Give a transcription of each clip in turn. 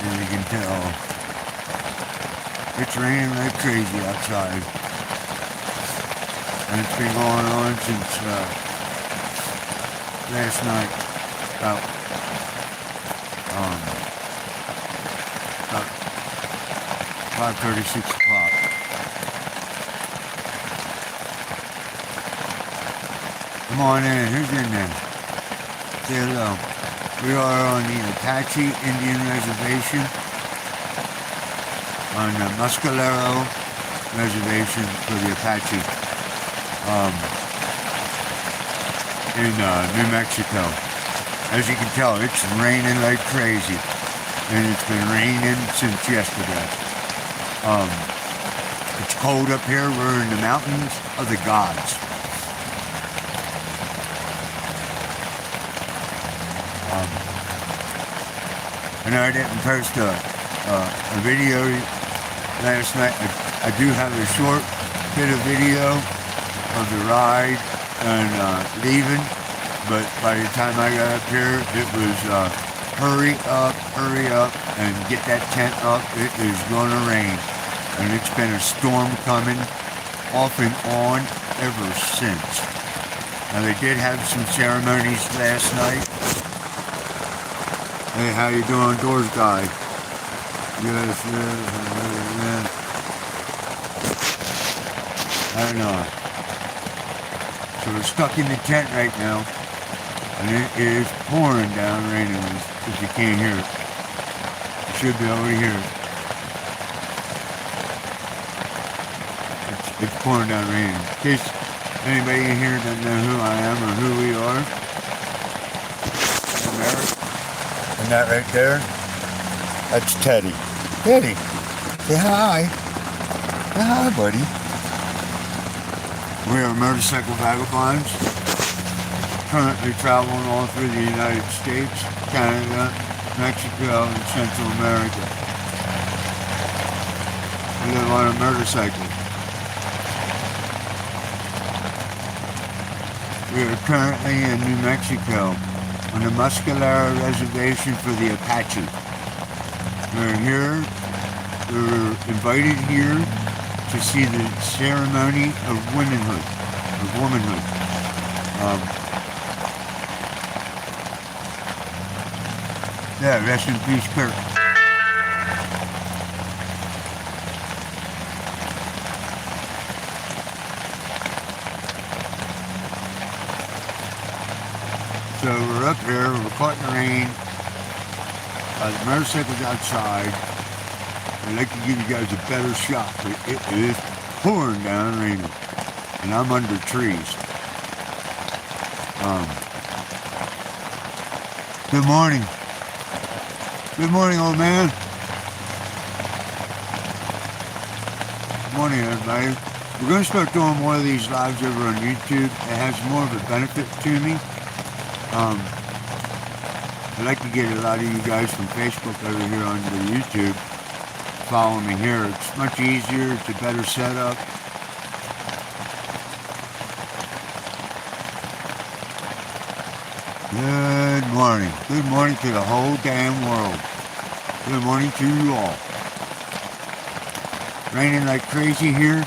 As you can tell, it's raining like crazy outside. And it's been going on since last night, about 5:30, 6 o'clock. Come on in, who's in there? Say hello. We are on the Apache Indian Reservation, on the Mescalero Reservation for the Apache, in New Mexico. As you can tell, it's raining like crazy, and it's been raining since yesterday. It's cold up here. We're in the mountains of the gods. I know I didn't post a video last night. I do have a short bit of video of the ride and leaving, but by the time I got up here, it was hurry up, and get that tent up. It is going to rain, and it's been a storm coming off and on ever since. Now they did have some ceremonies last night. Hey, how you doing, doors guy? Yes. I don't know. So we're stuck in the tent right now, and it is pouring down raining. If you can't hear it, you should be able to hear it. It's pouring down raining. In case anybody in here doesn't know who I am or who we are, I'm Eric. And that right there, that's Teddy. Teddy, say hi. Say hi, buddy. We are motorcycle vagabonds, currently traveling all through the United States, Canada, Mexico, and Central America. We live on a motorcycle. We are currently in New Mexico, on the Mescalero Reservation for the Apache. We're invited here to see the ceremony of womanhood. Yeah, rest in peace, Kurt. So we're up here, we're caught in the rain. The motorcycle's outside. I'd like to give you guys a better shot, but it is pouring down raining. And I'm under trees. Good morning. Good morning, old man. Good morning, everybody. We're going to start doing more of these lives over on YouTube. It has more of a benefit to me. I'd like to get a lot of you guys from Facebook over here on the YouTube. Follow me here. It's much easier. It's a better setup. Good morning. Good morning to the whole damn world. Good morning to you all. Raining like crazy here.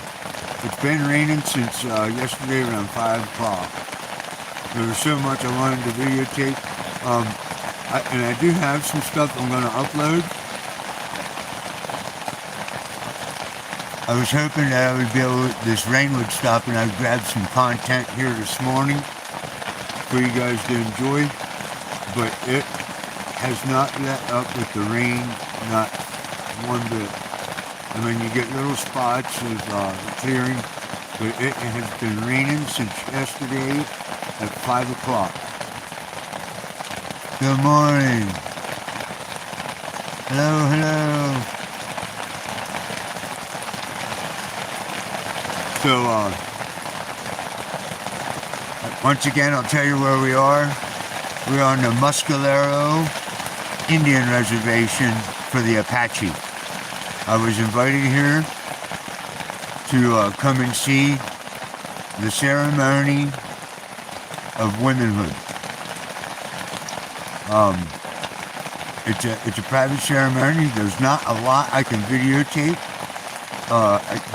It's been raining since yesterday around 5 o'clock. There was so much I wanted to videotape. And I do have some stuff I'm going to upload. I was hoping that I would be able, this rain would stop and I'd grab some content here this morning for you guys to enjoy. But it has not let up with the rain, not one bit. I mean, you get little spots of clearing, but it has been raining since yesterday at 5 o'clock. Good morning. Hello, hello. So, once again, I'll tell you where we are. We're on the Mescalero Indian Reservation for the Apache. I was invited here to come and see the ceremony of womanhood. It's a private ceremony. There's not a lot I can videotape.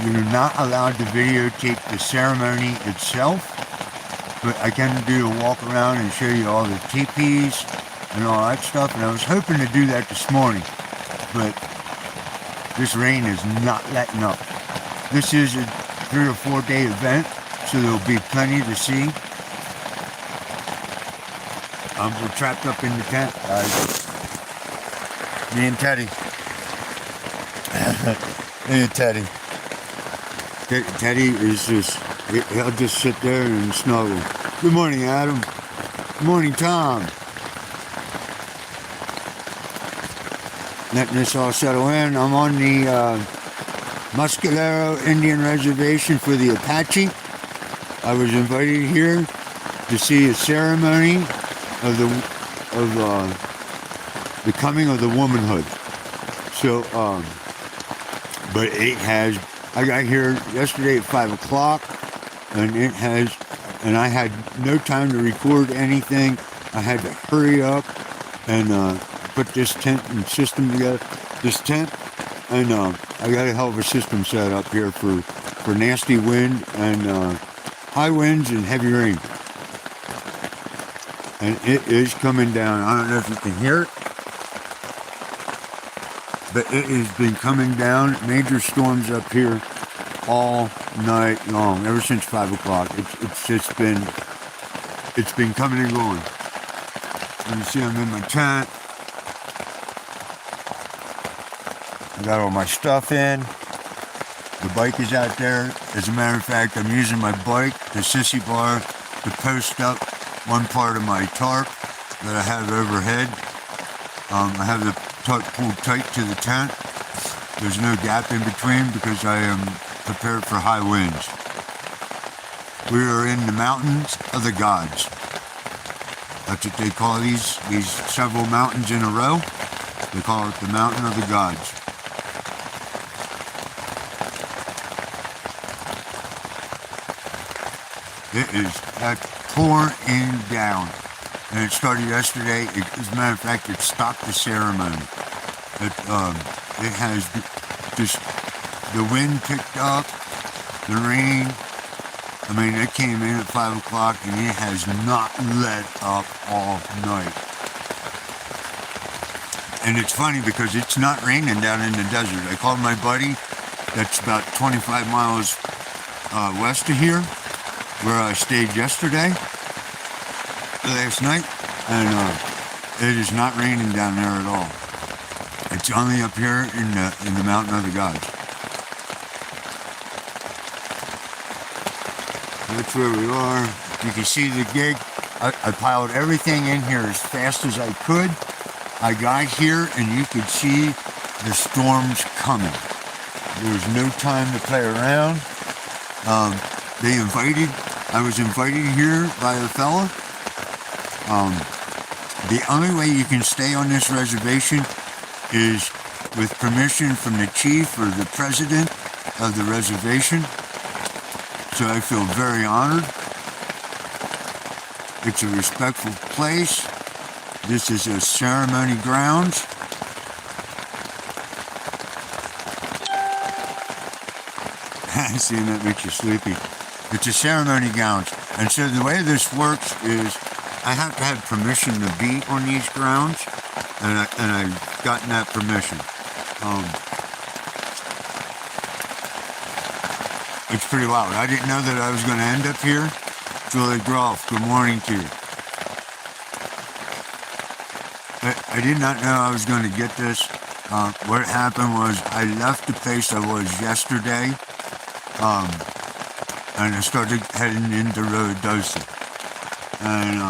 You're not allowed to videotape the ceremony itself, but I can do a walk around and show you all the teepees and all that stuff. And I was hoping to do that this morning, but this rain is not letting up. This is a 3 or 4 day event, so there'll be plenty to see. We're trapped up in the tent, guys. Me and Teddy. Me and Teddy. Teddy is just, he'll just sit there and snuggle. Good morning, Adam. Good morning, Tom. Letting this all settle in. I'm on the Muscalero Indian Reservation for the Apache. I was invited here to see a ceremony of the coming of the womanhood. So, but it has, I got here yesterday at 5 o'clock, and I had no time to record anything. I had to hurry up and put this tent and system together. This tent, and I got a hell of a system set up here for nasty wind and high winds and heavy rain. And it is coming down. I don't know if you can hear it, but it has been coming down. Major storms up here all night long, ever since 5 o'clock. It's been coming and going. You see, I'm in my tent. I got all my stuff in. The bike is out there. As a matter of fact, I'm using my bike, the sissy bar, to post up one part of my tarp that I have overhead. I have the tarp pulled tight to the tent. There's no gap in between because I am prepared for high winds. We are in the mountains of the gods. That's what they call these several mountains in a row. They call it the mountain of the gods. It is pouring down. And it started yesterday. As a matter of fact, it stopped the ceremony. It has just, the wind picked up, the rain. I mean, it came in at 5 o'clock and it has not let up all night. And it's funny because it's not raining down in the desert. I called my buddy that's about 25 miles west of here, where I stayed last night, and it is not raining down there at all. It's only up here in the mountain of the gods. That's where we are. You can see the gig. I piled everything in here as fast as I could. I got here and you could see the storms coming. There was no time to play around. I was invited here by a fella. The only way you can stay on this reservation is with permission from the chief or the president of the reservation. So I feel very honored. It's a respectful place. This is a ceremony grounds. Seeing that makes you sleepy. It's a ceremony grounds. And so the way this works is I have to have permission to be on these grounds, and I've gotten that permission. It's pretty wild. I didn't know that I was going to end up here. Julie Groff, good morning to you. I did not know I was going to get this. What happened was I left the place I was yesterday, and I started heading into Ruidoso. And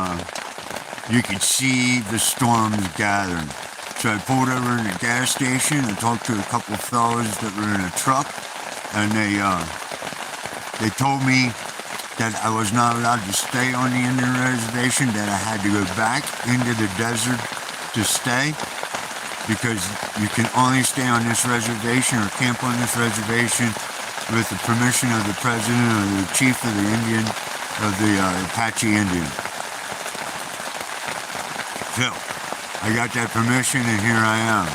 you could see the storms gathering. So I pulled over in the gas station and talked to a couple of fellas that were in a truck, and they told me that I was not allowed to stay on the Indian reservation, that I had to go back into the desert to stay, because you can only stay on this reservation or camp on this reservation with the permission of the president or the chief of the Apache Indian. So, I got that permission and here I am.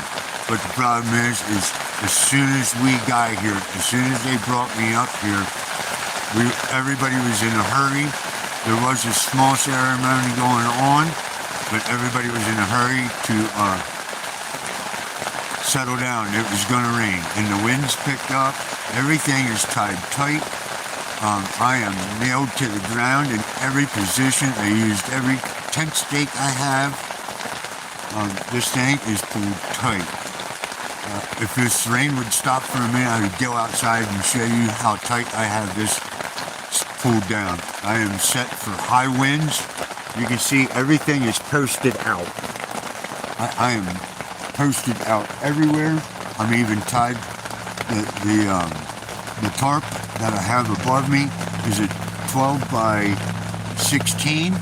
But the problem is as soon as we got here, as soon as they brought me up here, everybody was in a hurry. There was a small ceremony going on, but everybody was in a hurry to settle down. It was going to rain, and the winds picked up. Everything is tied tight. I am nailed to the ground in every position. I used every tent stake I have. This thing is pulled tight. If this rain would stop for a minute, I would go outside and show you how tight I have this pulled down. I am set for high winds. You can see everything is posted out. I am posted out everywhere. I'm even tied. The tarp that I have above me is a 12 by 16,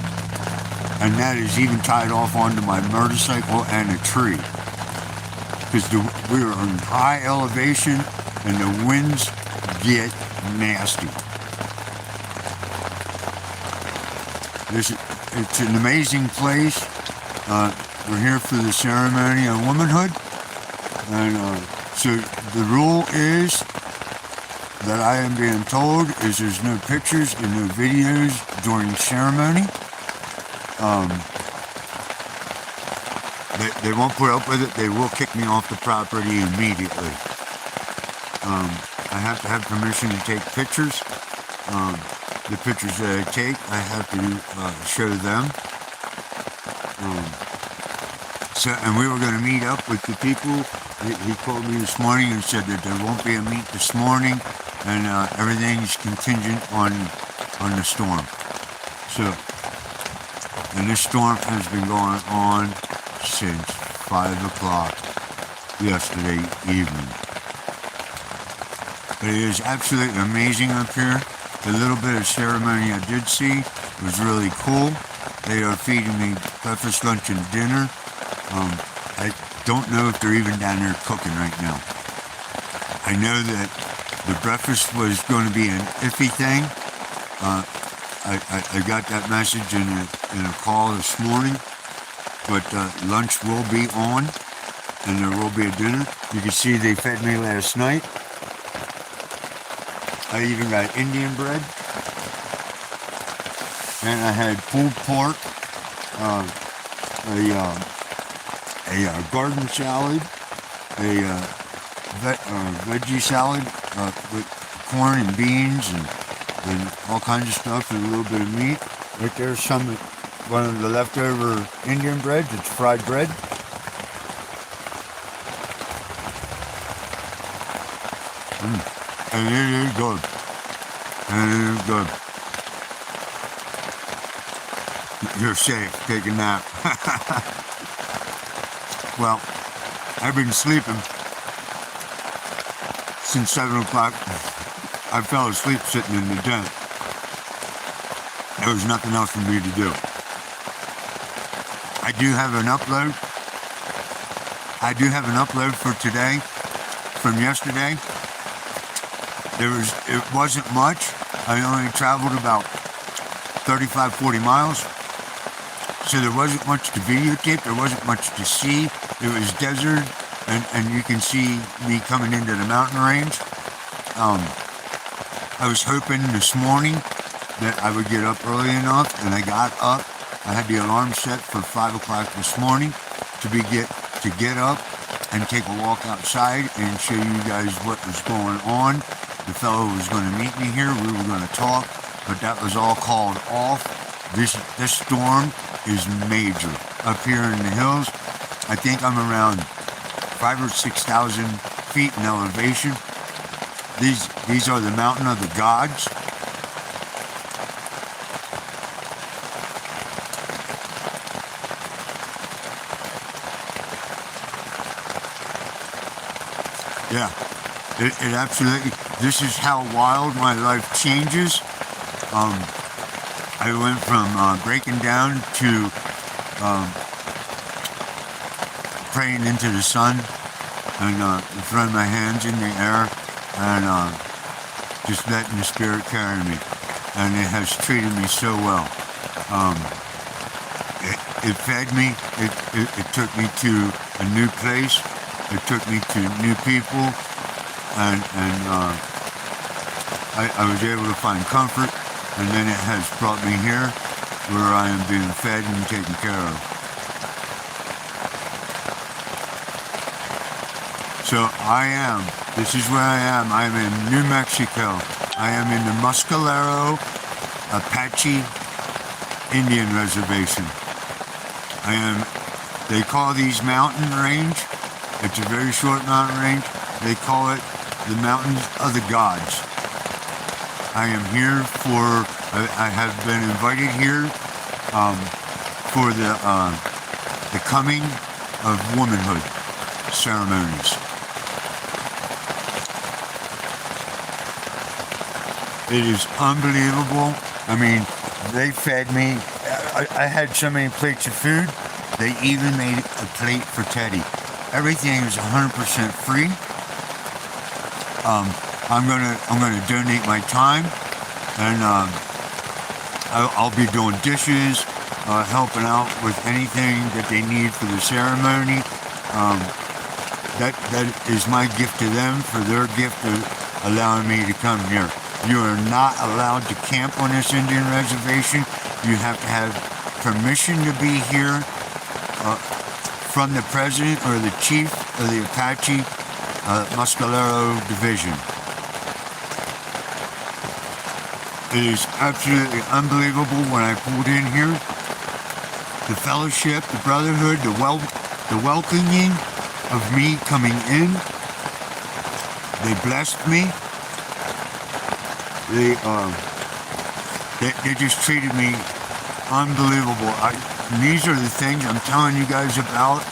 and that is even tied off onto my motorcycle and a tree. Because we are in high elevation and the winds get nasty. It's an amazing place. We're here for the ceremony of womanhood. And so the rule is that I am being told is there's no pictures and no videos during ceremony. They won't put up with it. They will kick me off the property immediately. I have to have permission to take pictures. The pictures that I take, I have to show them. And we were going to meet up with the people. He called me this morning and said that there won't be a meet this morning, and everything's contingent on the storm. And this storm has been going on since 5 o'clock yesterday evening. But it is absolutely amazing up here. The little bit of ceremony I did see was really cool. They are feeding me breakfast, lunch, and dinner. I don't know if they're even down there cooking right now. I know that the breakfast was going to be an iffy thing. I got that message in a call this morning. But lunch will be on, and there will be a dinner. You can see they fed me last night. I even got Indian bread. And I had pulled pork, a garden salad, a veggie salad with corn and beans and all kinds of stuff, and a little bit of meat. Right there's one of the leftover Indian breads. It's fried bread. And it is good. You're safe. Take a nap. Well, I've been sleeping since 7 o'clock. I fell asleep sitting in the tent. There was nothing else for me to do. I do have an upload. For today from yesterday. It wasn't much. I only traveled about 35, 40 miles. So there wasn't much to videotape. There wasn't much to see. It was desert, and you can see me coming into the mountain range. I was hoping this morning that I would get up early enough, and I got up. I had the alarm set for 5 o'clock this morning to get up and take a walk outside and show you guys what was going on. The fellow was going to meet me here. We were going to talk, but that was all called off. This storm is major up here in the hills. I think I'm around 5,000 or 6,000 feet in elevation. These are the mountain of the gods. Yeah, it absolutely, this is how wild my life changes. I went from breaking down to praying into the sun and throwing my hands in the air and just letting the Spirit carry me. And it has treated me so well. it fed me. It took me to a new place. It took me to new people, and I was able to find comfort. And then it has brought me here, where I am being fed and taken care of. So this is where I am. I'm in New Mexico. I am in the Mescalero Apache Indian Reservation. They call these mountain range. It's a very short mountain range. They call it the Mountains of the Gods. I am here I have been invited here for the coming of womanhood ceremonies. It is unbelievable. I mean, they fed me. I had so many plates of food. They even made a plate for Teddy. Everything is 100% free. I'm gonna donate my time, and I'll be doing dishes, helping out with anything that they need for the ceremony. That is my gift to them for their gift of allowing me to come here. You are not allowed to camp on this Indian reservation. You have to have permission to be here from the president or the chief of the Apache Mescalero Division. It is absolutely unbelievable when I pulled in here. The fellowship, the brotherhood, the welcoming of me coming in. They blessed me. They just treated me unbelievable. These are the things I'm telling you guys about.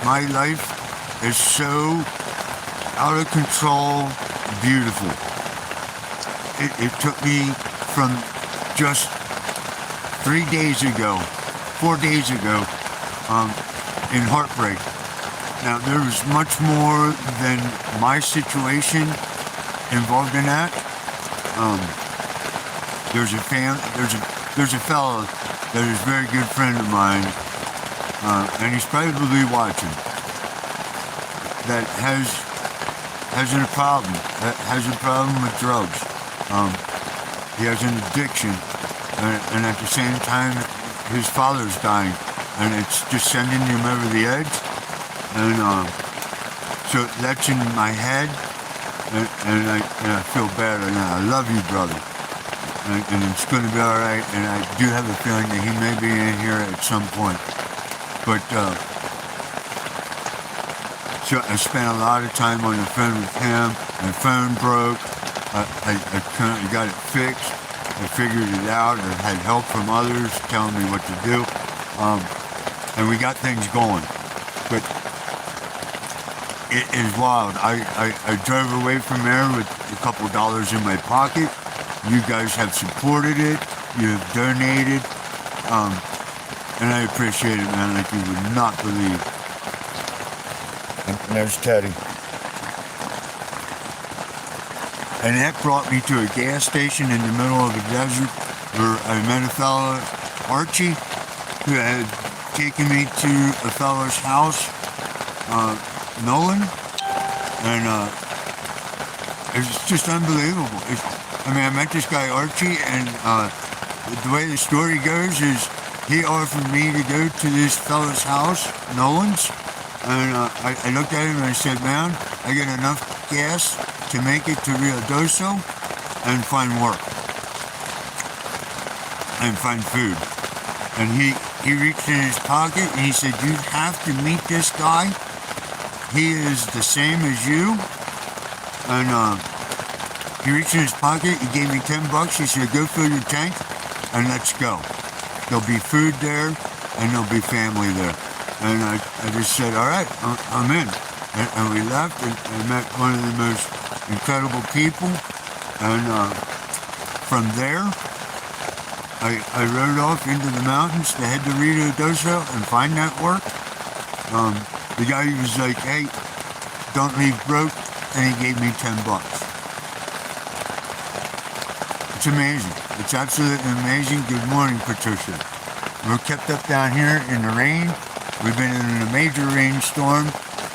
My life is so out of control, beautiful. It took me from just 4 days ago, in heartbreak. Now, there was much more than my situation involved in that. There's a fellow that is a very good friend of mine, and he's probably watching, that has a problem with drugs. He has an addiction, and at the same time, his father's dying, and it's just sending him over the edge. And so that's in my head, and I feel bad right now. I love you, brother, and it's going to be all right. And I do have a feeling that he may be in here at some point. But so I spent a lot of time on the phone with him. My phone broke. I currently got it fixed. I figured it out. I had help from others telling me what to do, and we got things going. But it is wild. I drove away from there with a couple dollars in my pocket. You guys have supported it. You have donated, and I appreciate it, man, like you would not believe. And there's Teddy. And that brought me to a gas station in the middle of the desert where I met a fellow, Archie, who had taken me to a fellow's house, Nolan, and it's just unbelievable. I met this guy Archie, and the way the story goes is he offered me to go to this fellow's house, Nolan's, and I looked at him and I said, man, I get enough gas to make it to Rio Doso and find work and find food. And he reached in his pocket and he said, you have to meet this guy. He is the same as you. And he reached in his pocket, he gave me $10. He said, go fill your tank and let's go. There'll be food there and there'll be family there. And I just said, all right, I'm in. And we left and met one of the most incredible people. And from there, I rode off into the mountains to head to Rio Doso and find that work. The guy was like, hey, don't leave broke, and he gave me $10. It's amazing. It's absolutely amazing. Good morning, Patricia. We're kept up down here in the rain. We've been in a major rainstorm,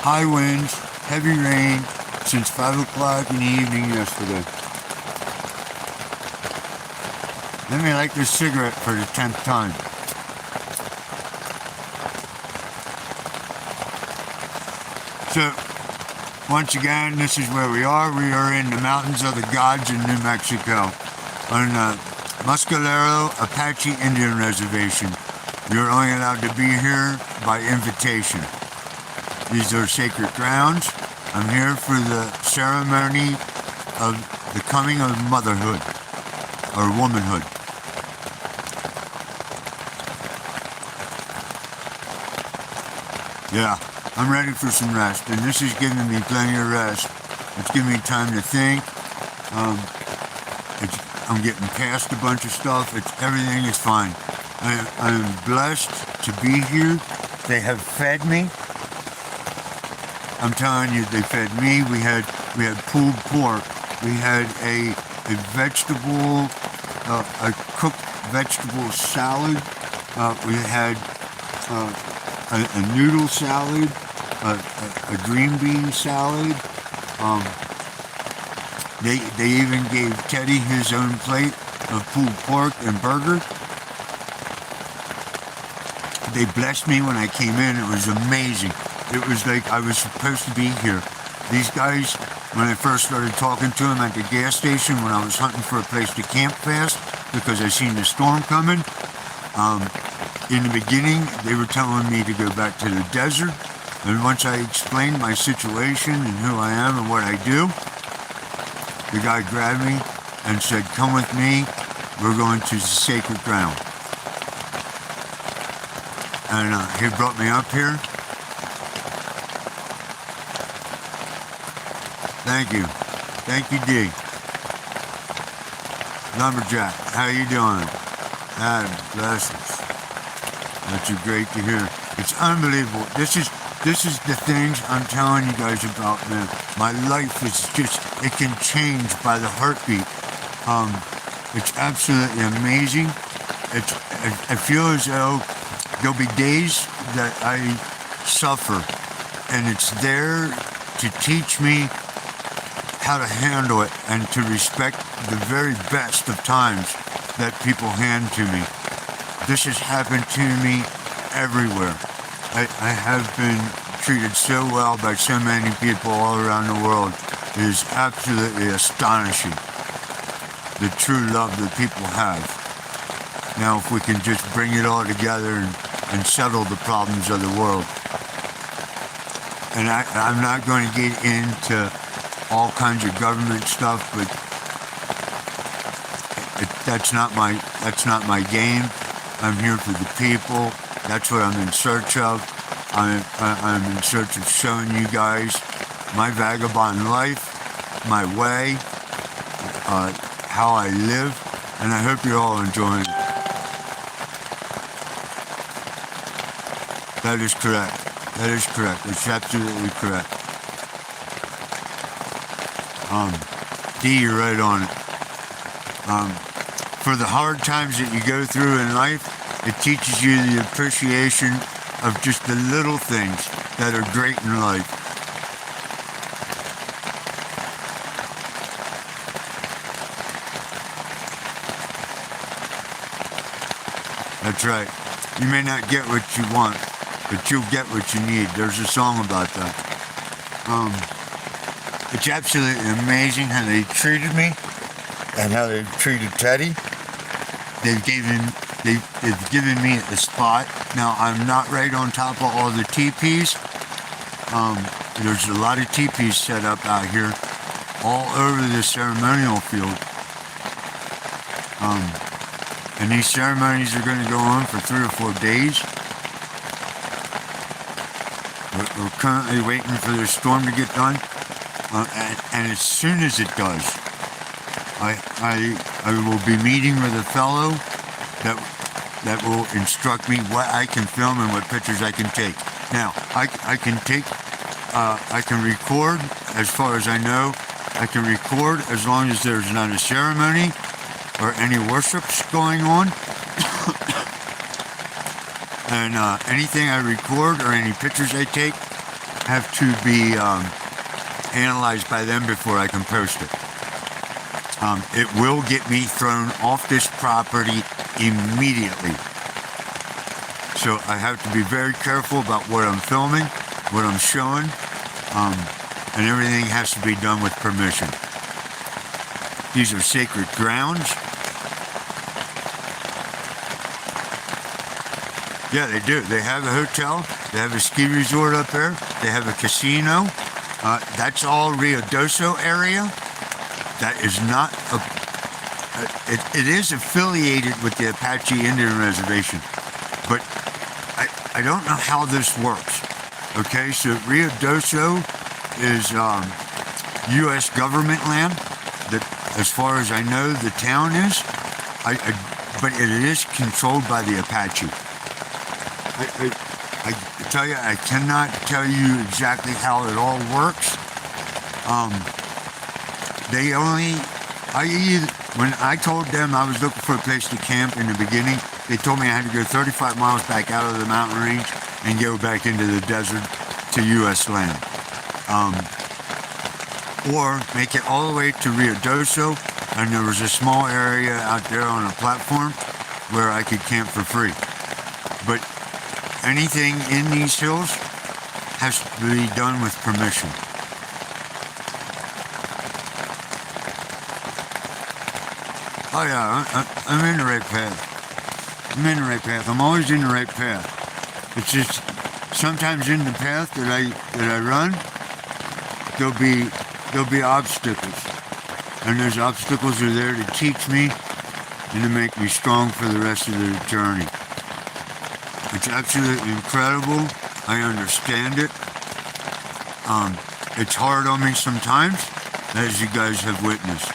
high winds, heavy rain since 5 o'clock in the evening yesterday. Let me light this cigarette for the 10th time. So, once again, this is where we are. We are in the Mountains of the Gods in New Mexico on the Mescalero Apache Indian Reservation. You're only allowed to be here by invitation. These are sacred grounds. I'm here for the ceremony of the coming of motherhood or womanhood. Yeah, I'm ready for some rest, and this is giving me plenty of rest. It's giving me time to think. I'm getting past a bunch of stuff. Everything is fine. I'm blessed to be here. They have fed me. I'm telling you, they fed me. We had pulled pork. We had a vegetable, a cooked vegetable salad. We had a noodle salad, a green bean salad. They even gave Teddy his own plate of pulled pork and burger. They blessed me when I came in. It was amazing. It was like I was supposed to be here. These guys, when I first started talking to them at the gas station when I was hunting for a place to camp fast because I seen the storm coming, in the beginning they were telling me to go back to the desert. And once I explained my situation and who I am and what I do, the guy grabbed me and said, "Come with me. We're going to sacred ground." And he brought me up here. Thank you. Thank you, D. Lumberjack, how you doing? God bless us. That's great to hear. It's unbelievable. This is the things I'm telling you guys about, man. My life is just, it can change by the heartbeat. It's absolutely amazing. I feel as though there'll be days that I suffer, and it's there to teach me how to handle it and to respect the very best of times that people hand to me. This has happened to me everywhere. I have been treated so well by so many people all around the world. It is absolutely astonishing, the true love that people have. Now, if we can just bring it all together and settle the problems of the world. And I'm not going to get into all kinds of government stuff, but that's not my game. I'm here for the people. That's what I'm in search of. I'm in search of showing you guys my vagabond life, my way, how I live, and I hope you're all enjoying it. That is correct. That is correct. It's absolutely correct. D, you're right on it. For the hard times that you go through in life, it teaches you the appreciation of just the little things that are great in life. That's right. You may not get what you want, but you'll get what you need. There's a song about that. It's absolutely amazing how they treated me and how they've treated Teddy. They've given me a spot. Now, I'm not right on top of all the teepees. There's a lot of teepees set up out here all over the ceremonial field. And these ceremonies are going to go on for 3 or 4 days. We're currently waiting for the storm to get done. And as soon as it does, I will be meeting with a fellow that will instruct me what I can film and what pictures I can take. Now, I can record, as far as I know. I can record as long as there's not a ceremony or any worships going on. And anything I record or any pictures I take have to be analyzed by them before I can post it. It will get me thrown off this property immediately. So I have to be very careful about what I'm filming, what I'm showing, and everything has to be done with permission. These are sacred grounds. Yeah, they do. They have a hotel. They have a ski resort up there. They have a casino. That's all Rio Doso area. That is not it is affiliated with the Apache Indian Reservation, but I don't know how this works. Okay, so Rio Doso is U.S. government land. That, as far as I know, the town is. But it is controlled by the Apache. I tell you, I cannot tell you exactly how it all works. When I told them I was looking for a place to camp in the beginning, they told me I had to go 35 miles back out of the mountain range and go back into the desert to U.S. land. Or make it all the way to Rio Doso, and there was a small area out there on a platform where I could camp for free. But anything in these hills has to be done with permission. Oh yeah, I'm in the right path. I'm in the right path. I'm always in the right path. It's just sometimes in the path that I run, there'll be obstacles, and those obstacles are there to teach me and to make me strong for the rest of the journey. It's absolutely incredible. I understand it. It's hard on me sometimes, as you guys have witnessed.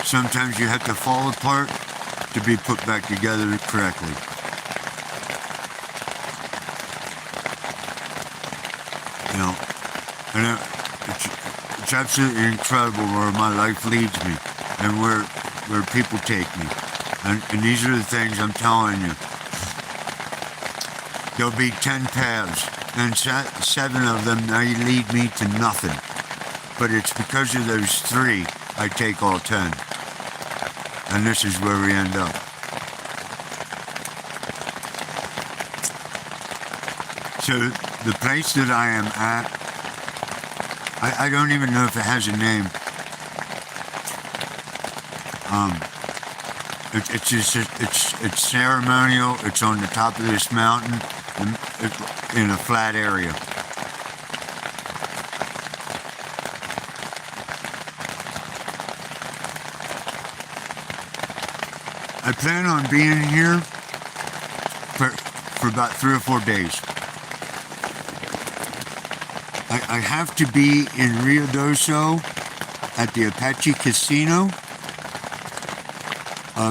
Sometimes you have to fall apart to be put back together correctly. You know, and it's absolutely incredible where my life leads me and where people take me. And these are the things I'm telling you. There'll be 10 paths, and 7 of them they lead me to nothing. But it's because of those 3 I take all 10. And this is where we end up. So the place that I am at, I don't even know if it has a name. It's ceremonial. It's on the top of this mountain in a flat area. I plan on being here for about 3 or 4 days. I have to be in Rio Doso at the Apache Casino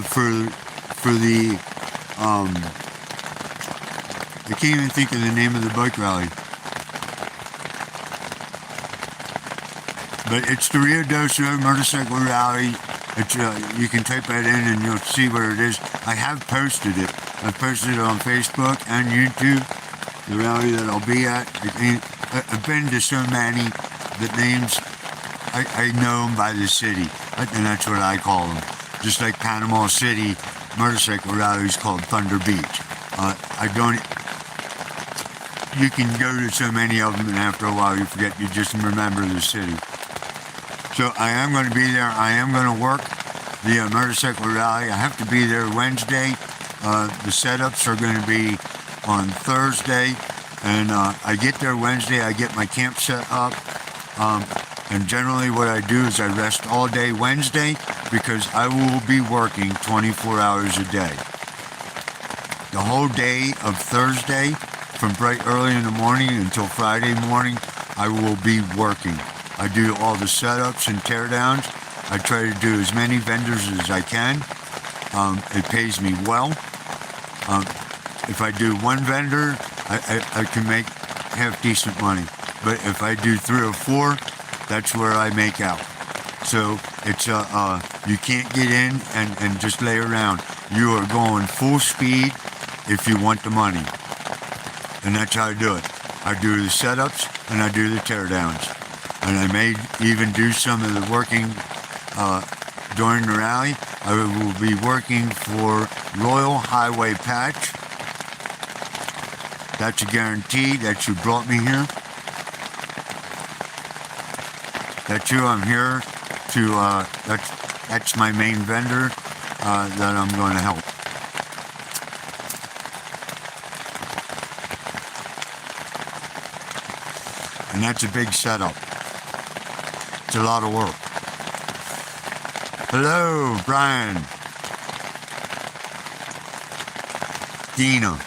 for the I can't even think of the name of the bike rally. But it's the Rio Doso Motorcycle Rally. It's, you can type that in and you'll see where it is. I have posted it. I've posted it on Facebook and YouTube, the rally that I'll be at. I've been to so many that names, I know them by the city, and that's what I call them. Just like Panama City motorcycle rally is called Thunder Beach. You can go to so many of them and after a while you forget, you just remember the city. So I am going to be there. I am going to work the motorcycle rally. I have to be there Wednesday. The setups are going to be on Thursday. And I get there Wednesday. I get my camp set up. And generally what I do is I rest all day Wednesday because I will be working 24 hours a day. The whole day of Thursday, from bright early in the morning until Friday morning, I will be working. I do all the setups and teardowns. I try to do as many vendors as I can. It pays me well. If I do one vendor, I can make half decent money. But if I do 3 or 4, that's where I make out. So it's you can't get in and just lay around. You are going full speed if you want the money. And that's how I do it. I do the setups and I do the teardowns. And I may even do some of the working during the rally. I will be working for Royal Highway Patch. That's a guarantee that you brought me here. That's you. I'm here to, that's my main vendor that I'm going to help. And that's a big setup. It's a lot of work. Hello, Brian. Dina.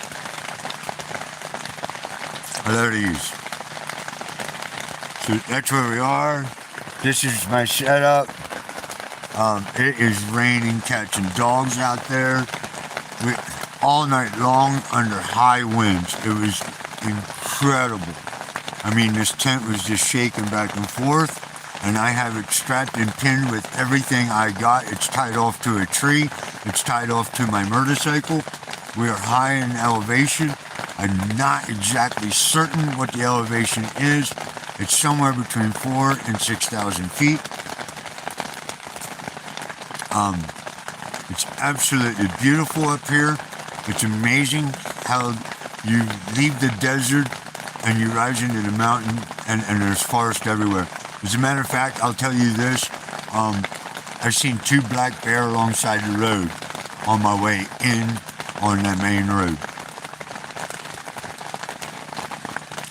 Hello to you. So that's where we are. This is my setup. It is raining, catching dogs out there. All night long under high winds. It was incredible. I mean, this tent was just shaking back and forth, and I have it strapped and pinned with everything I got. It's tied off to a tree. It's tied off to my motorcycle. We are high in elevation. I'm not exactly certain what the elevation is. It's somewhere between 4,000 and 6,000 feet. It's absolutely beautiful up here. It's amazing how you leave the desert and you rise into the mountain, and there's forest everywhere. As a matter of fact, I'll tell you this, I've seen 2 black bear alongside the road on my way in on that main road.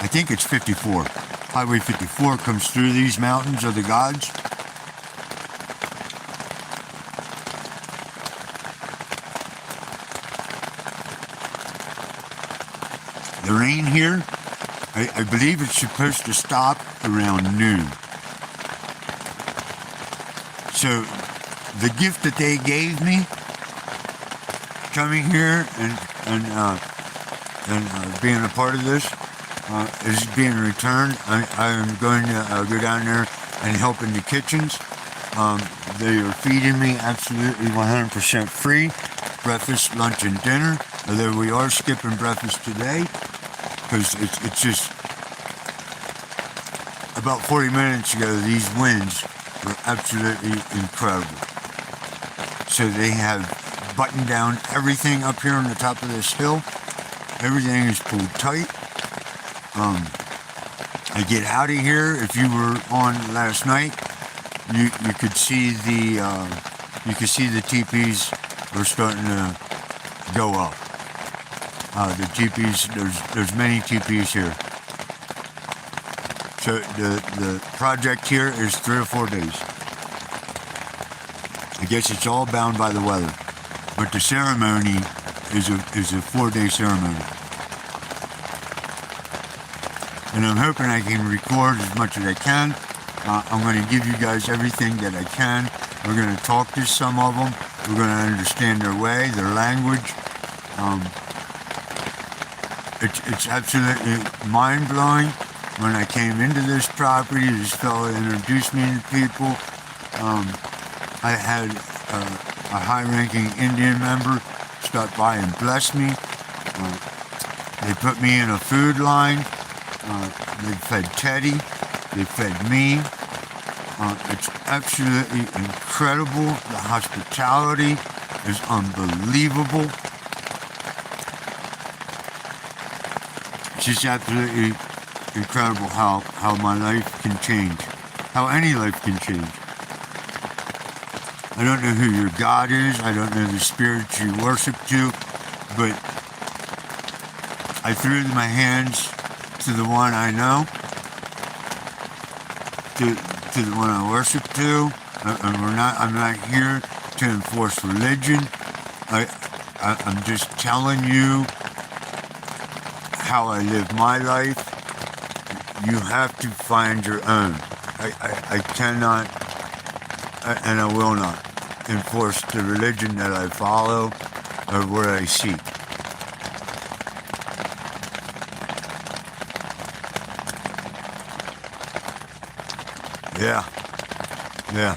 I think it's 54. Highway 54 comes through these mountains of the gods. The rain here, I believe it's supposed to stop around noon. So the gift that they gave me coming here and being a part of this is being returned. I am going to go down there and help in the kitchens. They are feeding me absolutely 100% free, breakfast, lunch, and dinner. Although we are skipping breakfast today, because it's just about 40 minutes ago, these winds were absolutely incredible. So they have buttoned down everything up here on the top of this hill. Everything is pulled tight. I get out of here. If you were on last night, you could see the teepees are starting to go up. The teepees, there's many teepees here. So the project here is 3 or 4 days. I guess it's all bound by the weather, but the ceremony is a 4-day ceremony. And I'm hoping I can record as much as I can. I'm going to give you guys everything that I can. We're going to talk to some of them. We're going to understand their way, their language. It's absolutely mind-blowing. When I came into this property, this fellow introduced me to people. I had a high-ranking Indian member stop by and bless me. They put me in a food line. They fed Teddy. They fed me. It's absolutely incredible. The hospitality is unbelievable. It's just absolutely incredible how my life can change. How any life can change. I don't know who your God is. I don't know the spirits you worship to. But I threw my hands to the one I know. To the one I worship to. And I'm not here to enforce religion. I'm just telling you how I live my life. You have to find your own. I cannot, and I will not, enforce the religion that I follow or what I seek. Yeah.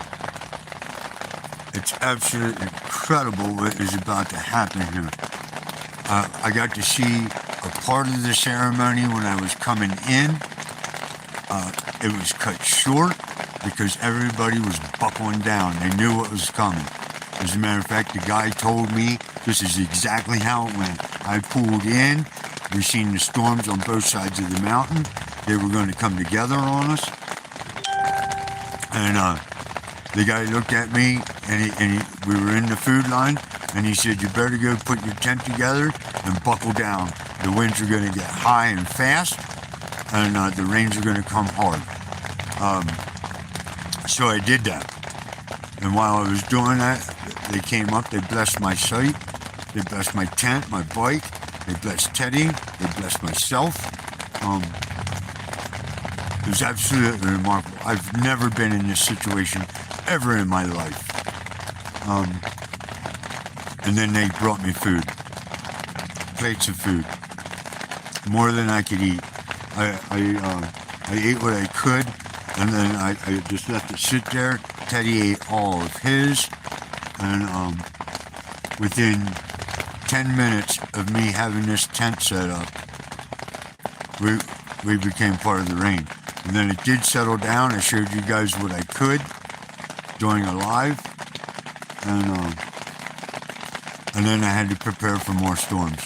It's absolutely incredible what is about to happen here. I got to see a part of the ceremony when I was coming in. It was cut short because everybody was buckling down. They knew what was coming. As a matter of fact, the guy told me this is exactly how it went. I pulled in. We seen the storms on both sides of the mountain. They were going to come together on us. And the guy looked at me, and we were in the food line, and he said, you better go put your tent together and buckle down. The winds are going to get high and fast, and the rains are going to come hard. So I did that. And while I was doing that, they came up, they blessed my site, they blessed my tent, my bike, they blessed Teddy, they blessed myself. It was absolutely remarkable. I've never been in this situation ever in my life. And then they brought me food. Plates of food. More than I could eat. I ate what I could, and then I just left it sit there. Teddy ate all of his, and within 10 minutes of me having this tent set up, we became part of the rain. And then it did settle down. I showed you guys what I could doing a live, and then I had to prepare for more storms.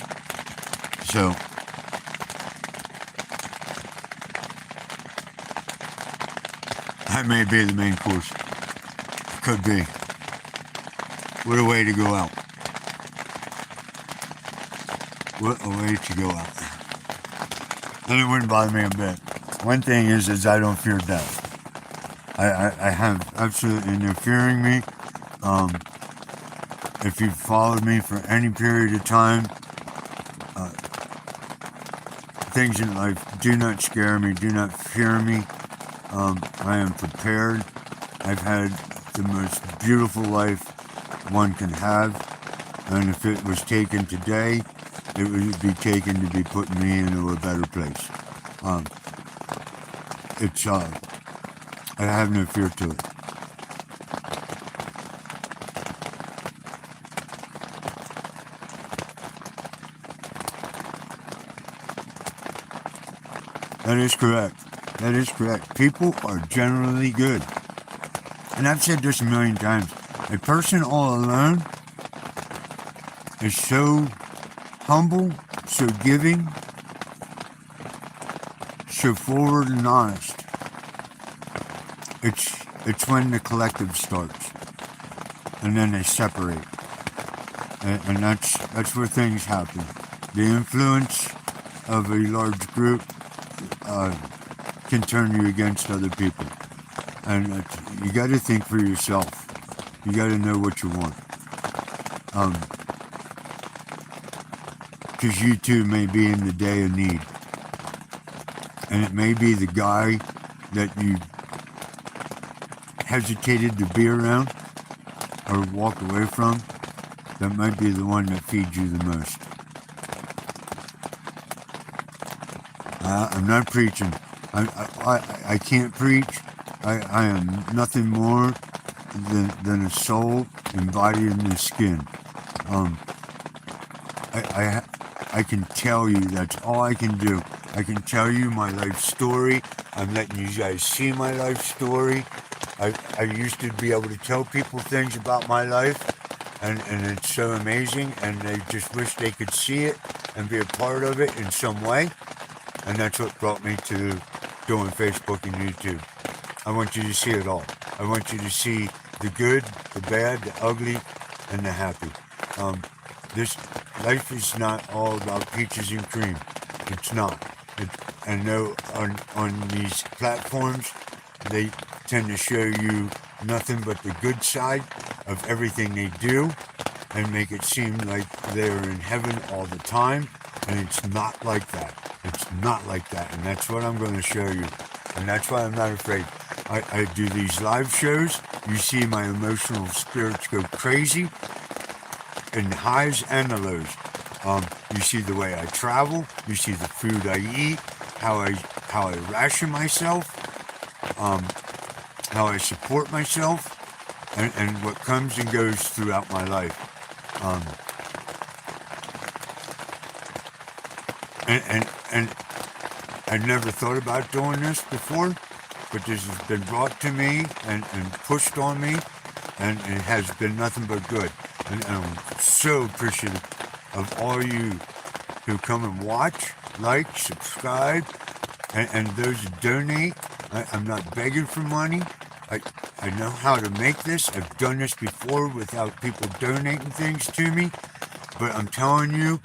So that may be the main course. Could be. What a way to go out. What a way to go out. And it wouldn't bother me a bit. One thing is I don't fear death. I have absolutely no fearing me. If you've followed me for any period of time, things in life do not scare me, do not fear me. I am prepared. I've had the most beautiful life one can have, and if it was taken today, it would be taken to be putting me into a better place. I have no fear to it. That is correct. That is correct. People are generally good. And I've said this a million times. A person all alone is so humble, so giving, so forward and honest. It's when the collective starts. And then they separate. And that's where things happen. The influence of a large group can turn you against other people. And you got to think for yourself. You got to know what you want. Because you too may be in the day of need. And it may be the guy that you hesitated to be around or walk away from that might be the one that feeds you the most. I'm not preaching. I can't preach. I am nothing more than a soul embodied in the skin. I can tell you, that's all I can do. I can tell you my life story. I'm letting you guys see my life story. I used to be able to tell people things about my life, and it's so amazing, and they just wish they could see it and be a part of it in some way. And that's what brought me to doing Facebook and YouTube. I want you to see it all. I want you to see the good, the bad, the ugly, and the happy. This life is not all about peaches and cream. It's not. I know on these platforms, they tend to show you nothing but the good side of everything they do and make it seem like they're in heaven all the time, and it's not like that. It's not like that, and that's what I'm going to show you, and that's why I'm not afraid. I do these live shows. You see my emotional spirits go crazy in the highs and the lows. You see the way I travel. You see the food I eat, how I ration myself, how I support myself, and what comes and goes throughout my life. and I'd never thought about doing this before, but this has been brought to me and pushed on me, and it has been nothing but good. And I'm so appreciative of all you who come and watch, like, subscribe, and those who donate. I'm not begging for money. I know how to make this. I've done this before without people donating things to me. But I'm telling you,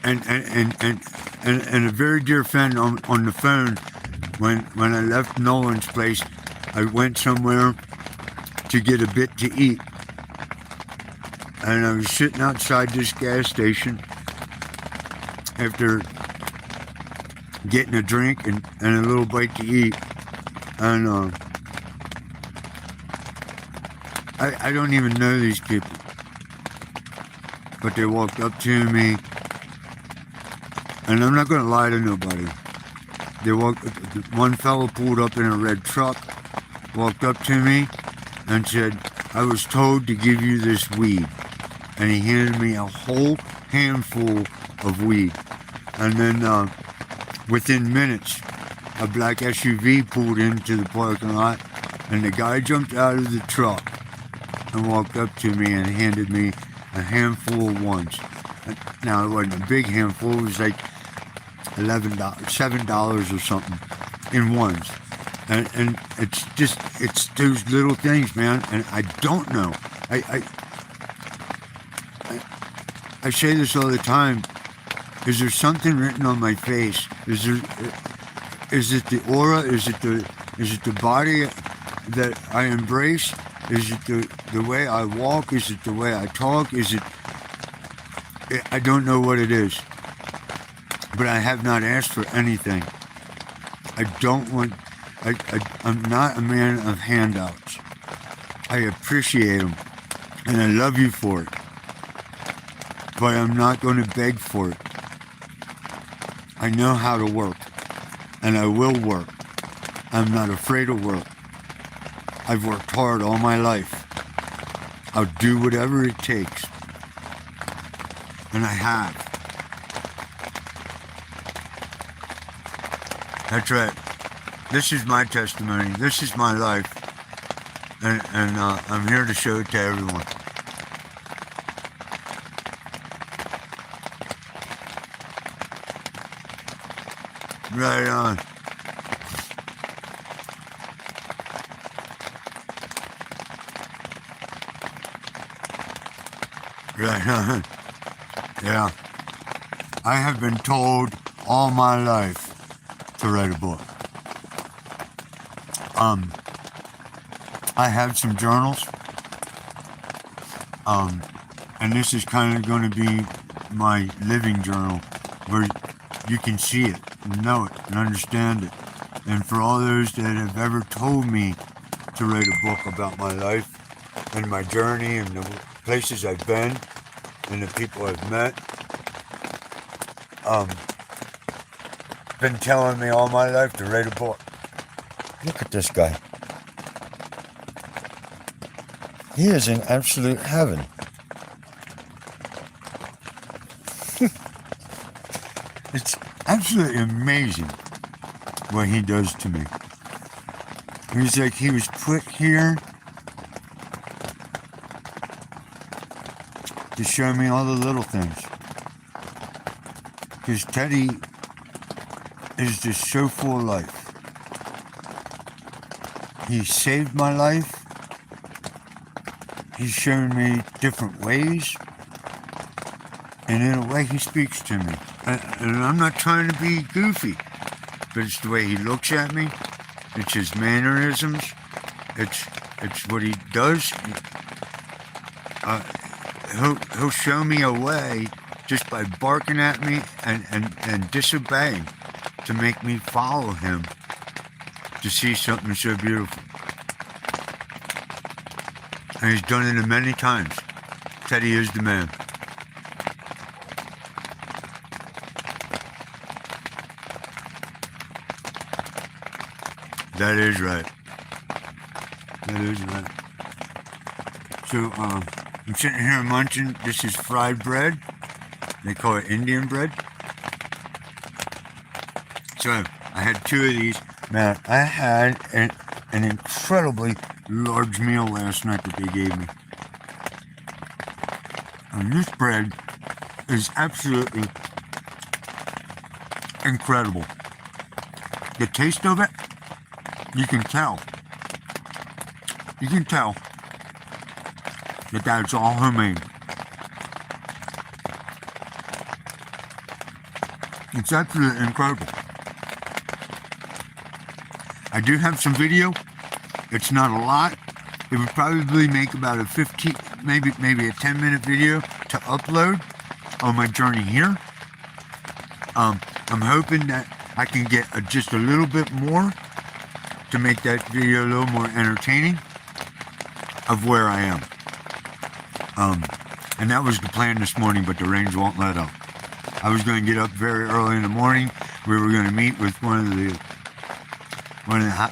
and a very dear friend on the phone, when I left Nolan's place, I went somewhere to get a bit to eat. And I was sitting outside this gas station after getting a drink and a little bite to eat. And I don't even know these people. But they walked up to me. And I'm not going to lie to nobody. One fellow pulled up in a red truck, walked up to me and said, "I was told to give you this weed." And he handed me a whole handful of weed. And then within minutes, a black SUV pulled into the parking lot, and the guy jumped out of the truck and walked up to me and handed me a handful of ones. Now, it wasn't a big handful, it was like $11, $7 or something in ones. And it's those little things, man. And I don't know. I say this all the time. Is there something written on my face? Is it the aura? Is it the body that I embrace? Is it the way I walk? Is it the way I talk? I don't know what it is. But I have not asked for anything. I'm not a man of handouts. I appreciate them. And I love you for it. But I'm not going to beg for it. I know how to work. And I will work. I'm not afraid of work. I've worked hard all my life. I'll do whatever it takes. And I have. That's right. This is my testimony. This is my life. And I'm here to show it to everyone. Right on. Right on. Yeah. I have been told all my life to write a book. I have some journals. And this is kind of going to be my living journal where you can see it and know it and understand it. And for all those that have ever told me to write a book about my life and my journey and the places I've been and the people I've met, been telling me all my life to write a book. Look at this guy. He is in absolute heaven. It's absolutely amazing what he does to me. He's like he was put here to show me all the little things. Because Teddy is just so full of life. He saved my life. He's shown me different ways. And in a way, he speaks to me. And I'm not trying to be goofy, but it's the way he looks at me. It's his mannerisms. It's what he does. He'll show me a way just by barking at me and disobeying to make me follow him to see something so beautiful. And he's done it many times. Teddy is the man. That is right. That is right. So, I'm sitting here munching. This is fried bread. They call it Indian bread. So I had 2 of these. Man, I had an incredibly large meal last night that they gave me. And this bread is absolutely incredible. The taste of it, you can tell. You can tell that that's all homemade. It's absolutely incredible. I do have some video. It's not a lot. It would probably make about a 15, maybe a 10-minute video to upload on my journey here. I'm hoping that I can get just a little bit more to make that video a little more entertaining of where I am. And that was the plan this morning, but the rains won't let up. I was going to get up very early in the morning. We were going to meet with one of the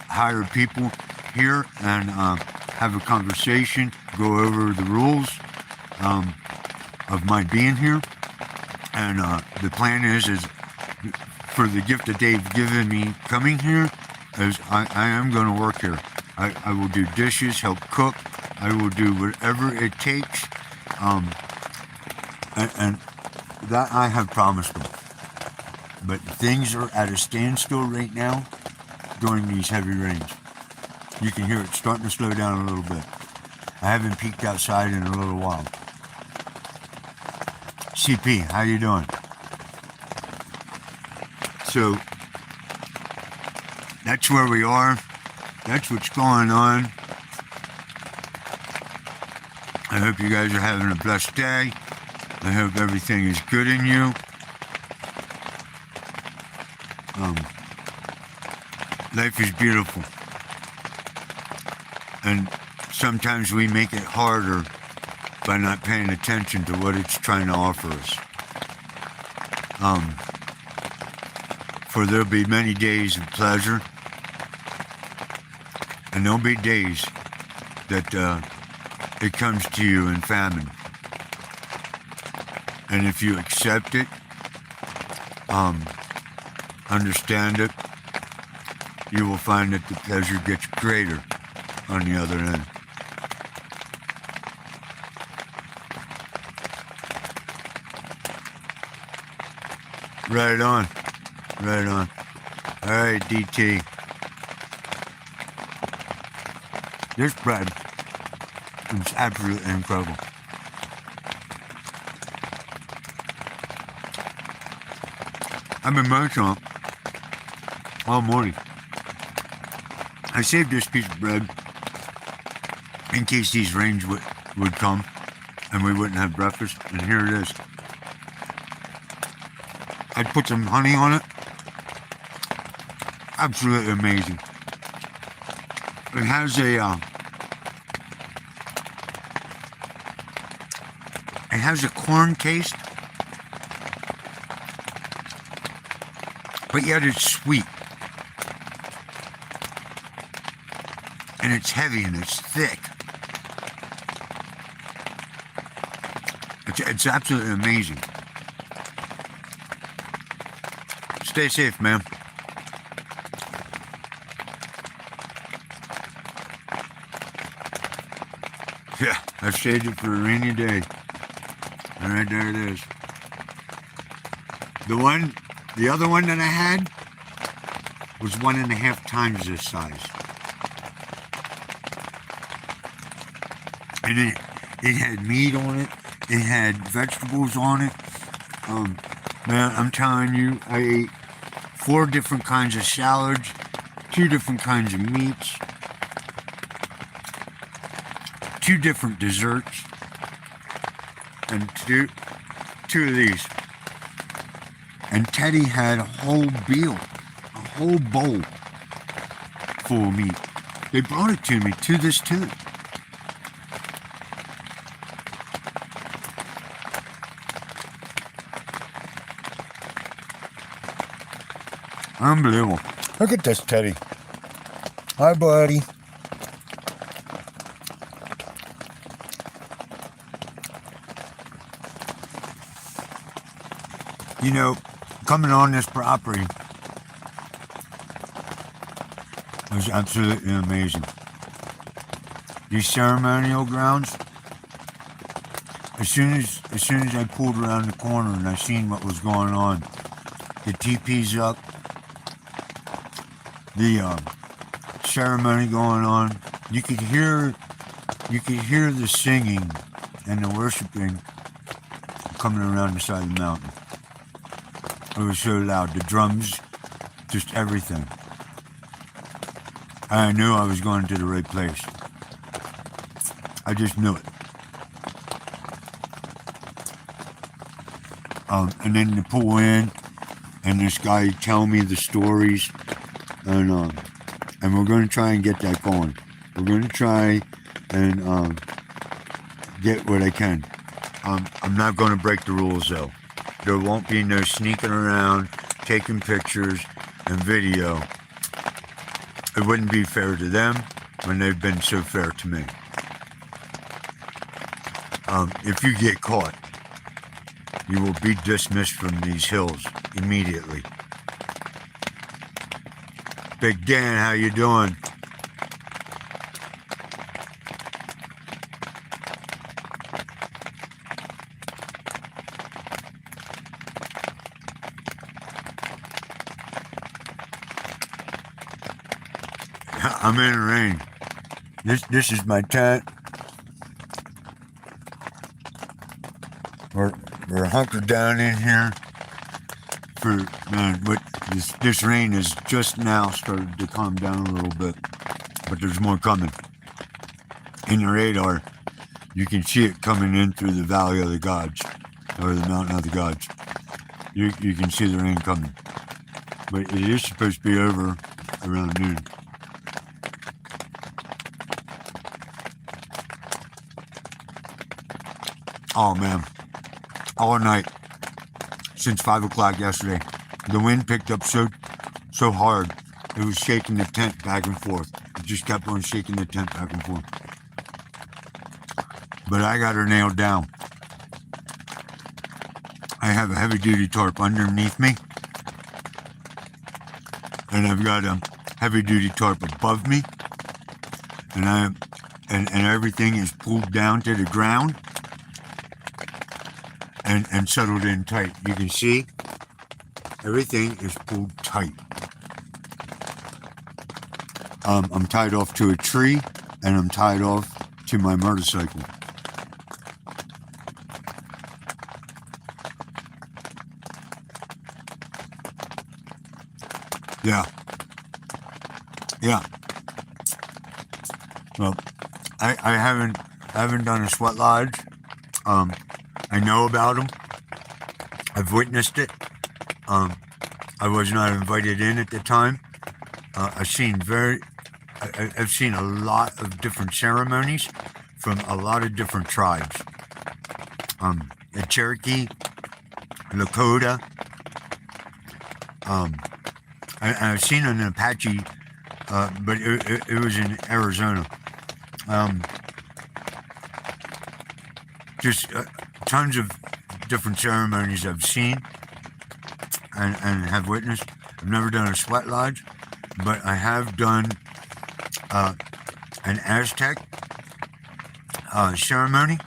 higher people here and have a conversation, go over the rules of my being here. And the plan is for the gift that they've given me coming here, is I am going to work here. I will do dishes, help cook. I will do whatever it takes. And that I have promised them. But things are at a standstill right now during these heavy rains. You can hear it starting to slow down a little bit. I haven't peeked outside in a little while. CP, how you doing? So, that's where we are. That's what's going on. I hope you guys are having a blessed day. I hope everything is good in you. Life is beautiful. And sometimes we make it harder by not paying attention to what it's trying to offer us. For there'll be many days of pleasure, and there'll be days that it comes to you in famine. And if you accept it, understand it, you will find that the pleasure gets greater on the other end. Right on. Right on. All right, DT. This bread is absolutely incredible. I've been munching on it all morning. I saved this piece of bread in case these rains would come and we wouldn't have breakfast, and here it is. I'd put some honey on it. Absolutely amazing. It has a corn taste, but yet it's sweet. And it's heavy and it's thick. It's absolutely amazing. Stay safe, man. Yeah, I saved it for a rainy day. All right, there it is. The other one that I had was 1.5 times this size. And it had meat on it. It had vegetables on it. Man, I'm telling you, I ate 4 different kinds of salads, 2 different kinds of meats, 2 different desserts, and two of these. And Teddy had a whole bowl full of meat. They brought it to me to this too. Unbelievable. Look at this, Teddy. Hi, buddy. You know, coming on this property was absolutely amazing. These ceremonial grounds, as soon as I pulled around the corner and I seen what was going on, the teepees up, the ceremony going on, you could hear the singing and the worshiping coming around the side of the mountain. It was so loud. The drums, just everything. I knew I was going to the right place. I just knew it. And then to pull in, and this guy tell me the stories, and we're going to try and get that going. We're going to try and get what I can. I'm not going to break the rules though. There won't be no sneaking around, taking pictures and video. It wouldn't be fair to them when they've been so fair to me. If you get caught, you will be dismissed from these hills immediately. Big Dan, how you doing? I'm in the rain. This is my tent. We're hunkered down in here for but this rain has just now started to calm down a little bit, but there's more coming. In the radar, you can see it coming in through the Valley of the Gods, or the Mountain of the Gods. You can see the rain coming, but it is supposed to be over around noon. Oh man, all night since 5 o'clock yesterday, the wind picked up so hard it was shaking the tent back and forth. It just kept on shaking the tent back and forth. But I got her nailed down. I have a heavy duty tarp underneath me, and I've got a heavy duty tarp above me, and everything is pulled down to the ground. And settled in tight. You can see everything is pulled tight. I'm tied off to a tree, and I'm tied off to my motorcycle. Yeah. Well, I haven't done a sweat lodge. I know about them. I've witnessed it. I was not invited in at the time. I've seen a lot of different ceremonies from a lot of different tribes. The Cherokee, Lakota. I've seen an Apache, but it was in Arizona. Just tons of different ceremonies I've seen and have witnessed. I've never done a sweat lodge, but I have done an Aztec ceremony,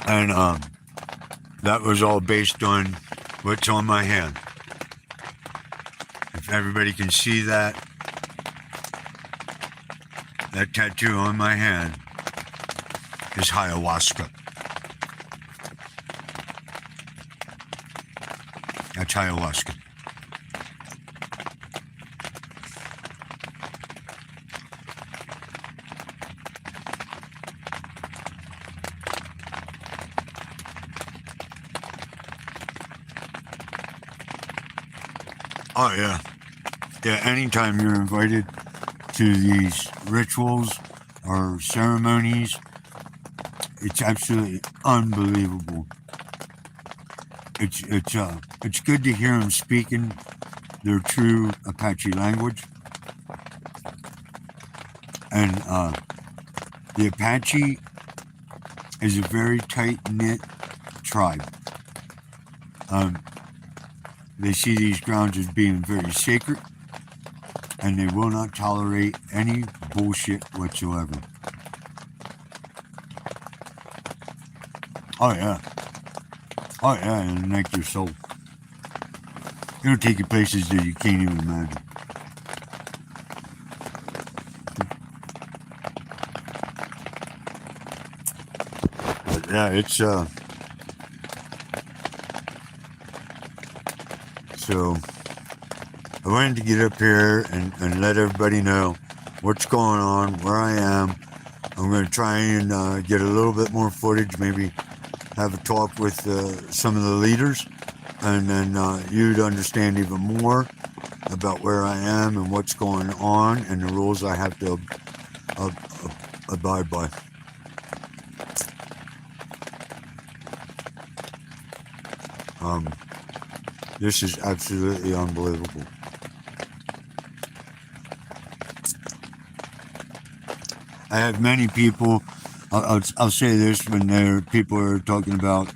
and that was all based on what's on my hand. If everybody can see that tattoo on my hand is ayahuasca. That's ayahuasca. Oh yeah. Yeah, anytime you're invited to these rituals or ceremonies, it's absolutely unbelievable. It's good to hear them speaking their true Apache language. And the Apache is a very tight-knit tribe. They see these grounds as being very sacred, and they will not tolerate any bullshit whatsoever. Oh yeah. Oh yeah, it'll ignite your soul. It'll take you places that you can't even imagine. But yeah, it's so I wanted to get up here and let everybody know what's going on, where I am. I'm going to try and get a little bit more footage, maybe have a talk with some of the leaders, and then you'd understand even more about where I am and what's going on and the rules I have to abide by. This is absolutely unbelievable. I have many people, I'll say this when people are talking about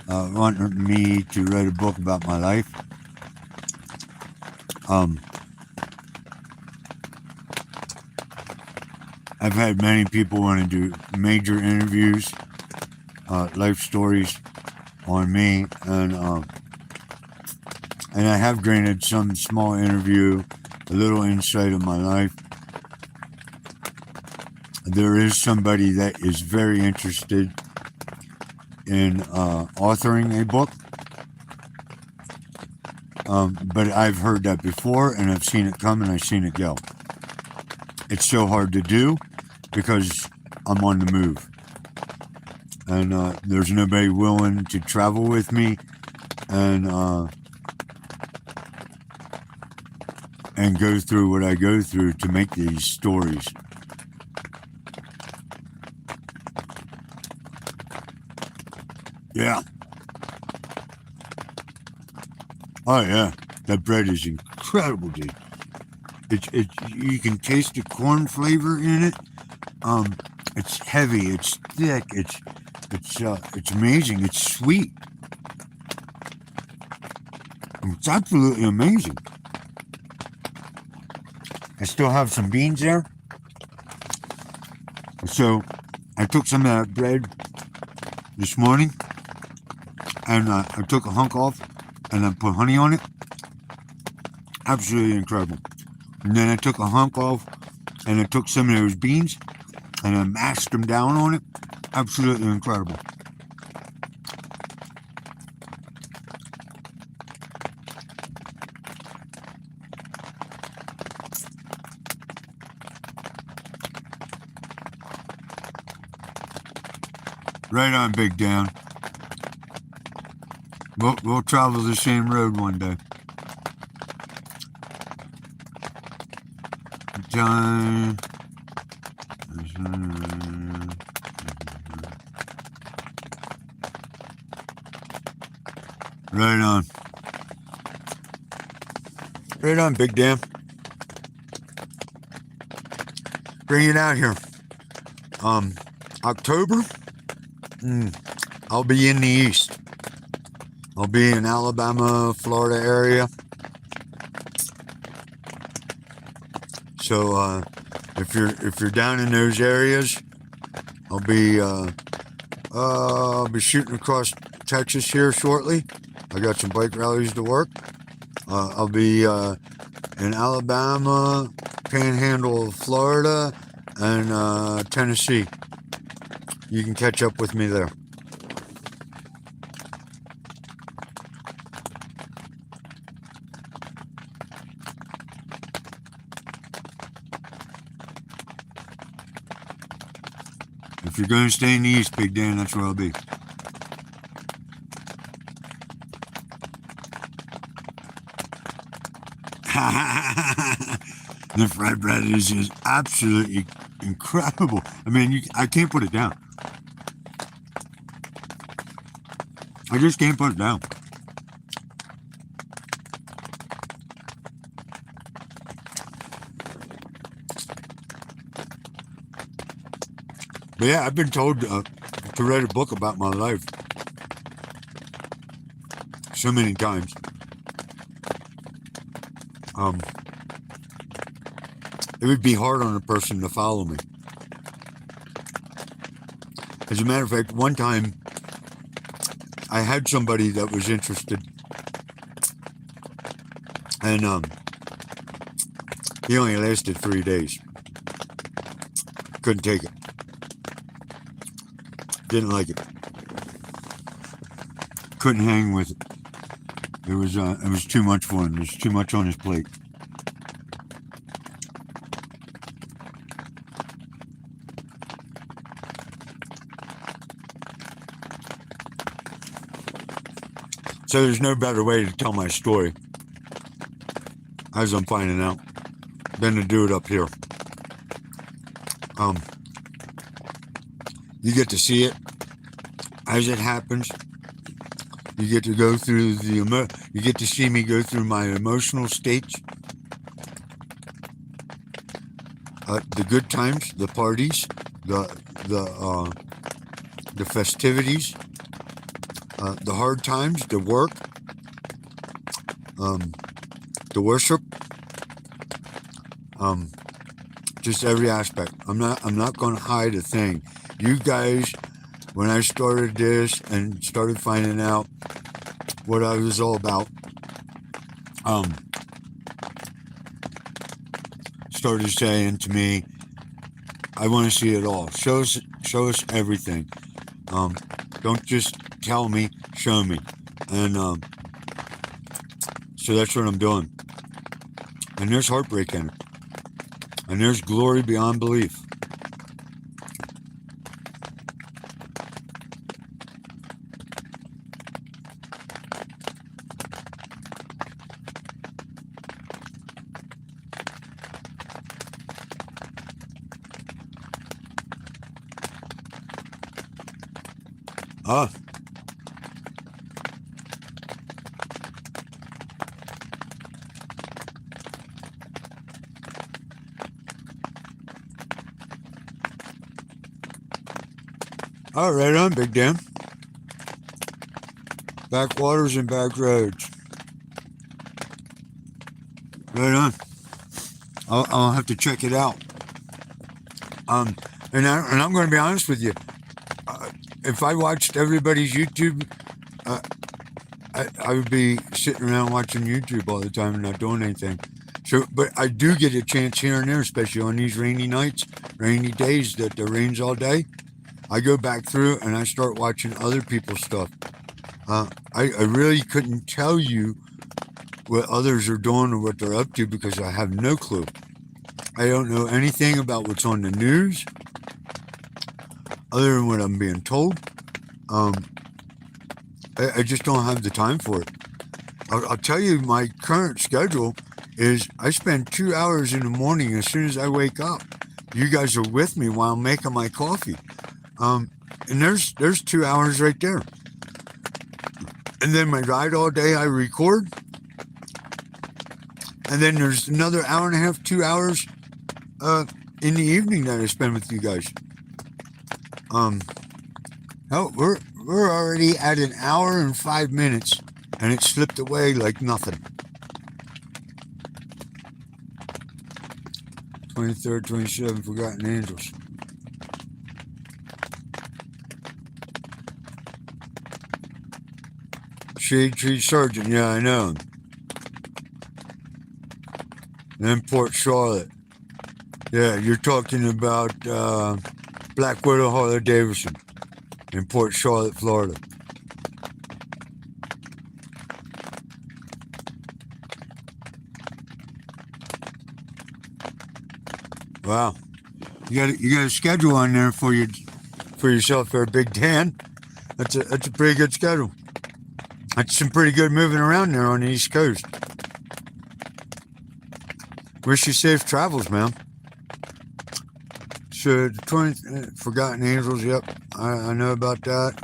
wanting me to write a book about my life. I've had many people want to do major interviews, life stories on me, and I have granted some small interview, a little insight of my life. There is somebody that is very interested in authoring a book, but I've heard that before, and I've seen it come and I've seen it go. It's so hard to do because I'm on the move, and there's nobody willing to travel with me and go through what I go through to make these stories. Yeah. Oh yeah, that bread is incredible, dude. It's you can taste the corn flavor in it. It's heavy, it's thick, it's amazing, it's sweet. It's absolutely amazing. I still have some beans there. So I took some of that bread this morning and I took a hunk off and I put honey on it. Absolutely incredible. And then I took a hunk off and I took some of those beans and I mashed them down on it. Absolutely incredible. Right on, Big Dan. We'll travel the same road one day. Time. Right on. Right on, Big Dan. Bring it out here. October, I'll be in the East. I'll be in Alabama, Florida area. So if you're down in those areas, I'll be shooting across Texas here shortly. I got some bike rallies to work. I'll be in Alabama, Panhandle of Florida, and Tennessee. You can catch up with me there. If you're going to stay in the East, Big Dan, that's where I'll be. The fried bread is just absolutely incredible. I mean, I can't put it down. I just can't put it down. But yeah, I've been told to write a book about my life. so many times. It would be hard on a person to follow me. As a matter of fact, one time I had somebody that was interested, and he only lasted 3 days. Couldn't take it. Didn't like it. Couldn't hang with it. It was too much for him. There's too much on his plate. So there's no better way to tell my story, as I'm finding out, than to do it up here. You get to see it as it happens. You get to go through you get to see me go through my emotional states, the good times, the parties, the festivities, the hard times, the work, the worship, just every aspect. I'm not going to hide a thing. You guys, when I started this and started finding out what I was all about, started saying to me, I want to see it all. Show us everything. Don't just tell me, show me. And so that's what I'm doing. And there's heartbreak in it. And there's glory beyond belief. Ah. All right on, Big Dan. Backwaters and back roads. Right on. I'll have to check it out. And I'm going to be honest with you. If I watched everybody's YouTube, I would be sitting around watching YouTube all the time and not doing anything. So, but I do get a chance here and there, especially on these rainy nights, rainy days that the rains all day. I go back through and I start watching other people's stuff. I really couldn't tell you what others are doing or what they're up to because I have no clue. I don't know anything about what's on the news other than what I'm being told. I just don't have the time for it. I'll tell you, my current schedule is I spend 2 hours in the morning as soon as I wake up. You guys are with me while I'm making my coffee. And there's 2 hours right there. And then my ride all day, I record. And then there's another hour and a half, 2 hours in the evening that I spend with you guys. Oh, we're already at 1 hour and 5 minutes, and it slipped away like nothing. 23rd, 27th, Forgotten Angels. Shade Tree Sergeant, yeah, I know. Then Port Charlotte. Yeah, you're talking about Black Widow Harley Davidson in Port Charlotte, Florida. Wow, you got a schedule on there for yourself there, Big Dan. That's a pretty good schedule. That's some pretty good moving around there on the East Coast. Wish you safe travels, man. So the 20th, Forgotten Angels, yep, I know about that.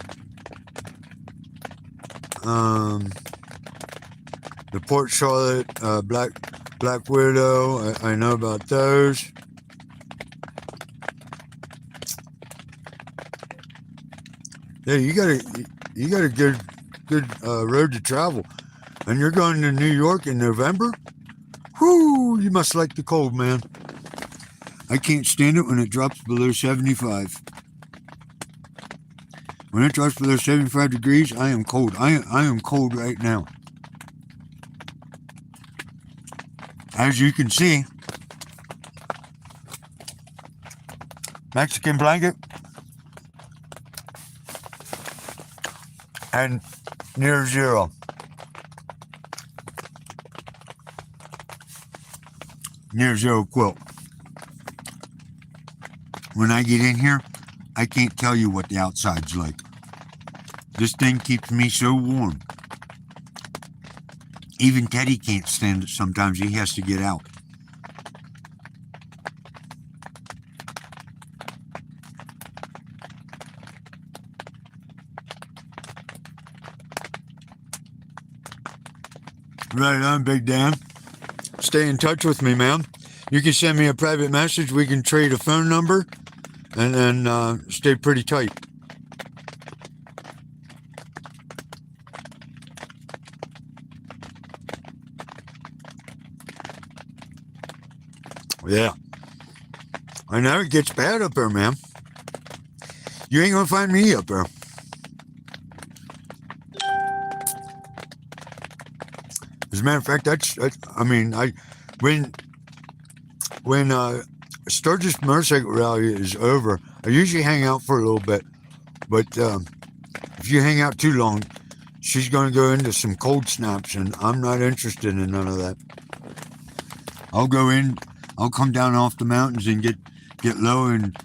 The Port Charlotte Black Widow, I know about those. Yeah, you got a good good road to travel. And you're going to New York in November? Whoo, you must like the cold, man. I can't stand it when it drops below 75. When it drops below 75 degrees, I am cold. I am cold right now. As you can see, Mexican blanket and near zero. Near zero quilt. When I get in here, I can't tell you what the outside's like. This thing keeps me so warm. Even Teddy can't stand it sometimes. He has to get out. Right on, Big Dan. Stay in touch with me, man. You can send me a private message. We can trade a phone number and then stay pretty tight. Yeah. I know it gets bad up there, man. You ain't gonna find me up there. As a matter of fact, when Sturgis Motorcycle Rally is over, I usually hang out for a little bit. But if you hang out too long, she's going to go into some cold snaps, and I'm not interested in none of that. I'll go in, I'll come down off the mountains and get low and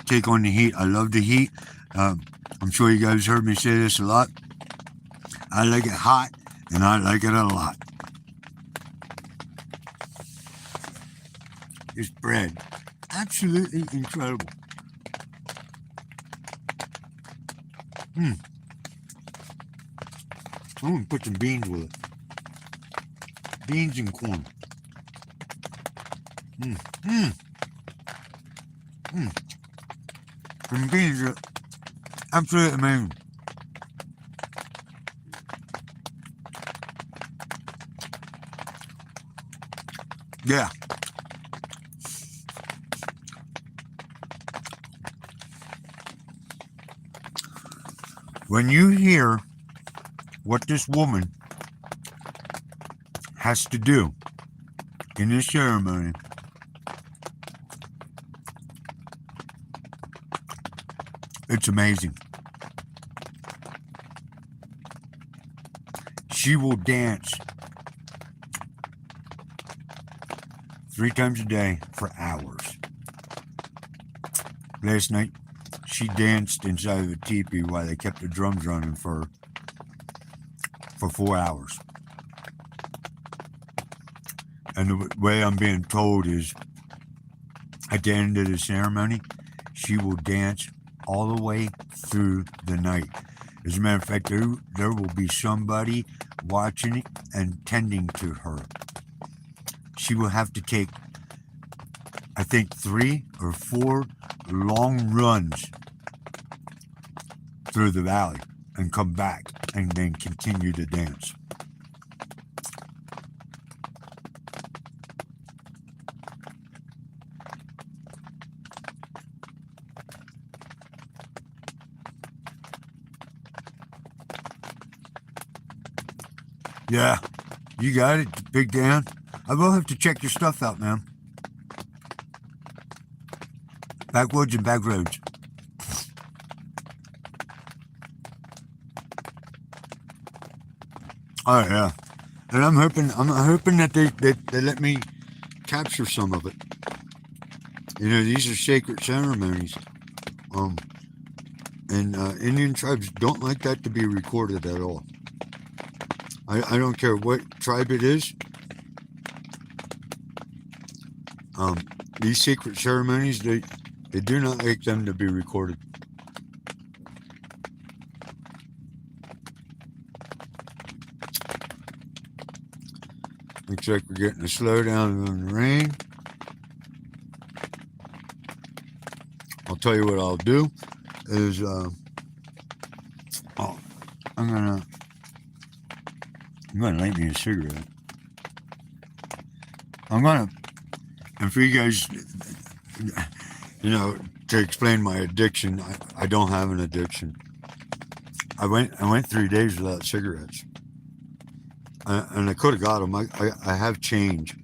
take on the heat. I love the heat. I'm sure you guys heard me say this a lot. I like it hot, and I like it a lot. This bread, absolutely incredible. I'm gonna put some beans with it. Beans and corn. Some beans are absolutely amazing. Yeah. When you hear what this woman has to do in this ceremony, it's amazing. She will dance 3 times a day for hours. Last night, she danced inside of a teepee while they kept the drums running for 4 hours. And the way I'm being told is, at the end of the ceremony, she will dance all the way through the night. As a matter of fact, there will be somebody watching and tending to her. She will have to take, I think, 3 or 4 long runs through the valley and come back and then continue to dance. Yeah, you got it, Big Dan. I will have to check your stuff out, man. Backwoods and back roads. Oh yeah, and I'm hoping that they let me capture some of it. You know, these are sacred ceremonies, and Indian tribes don't like that to be recorded at all. I don't care what tribe it is. These sacred ceremonies, they do not like them to be recorded. Looks like we're getting a slowdown in the rain. I'll tell you what I'll do is, I'm gonna light me a cigarette. And for you guys, to explain my addiction, I don't have an addiction. I went 3 days without cigarettes, and I could have got them. I have change.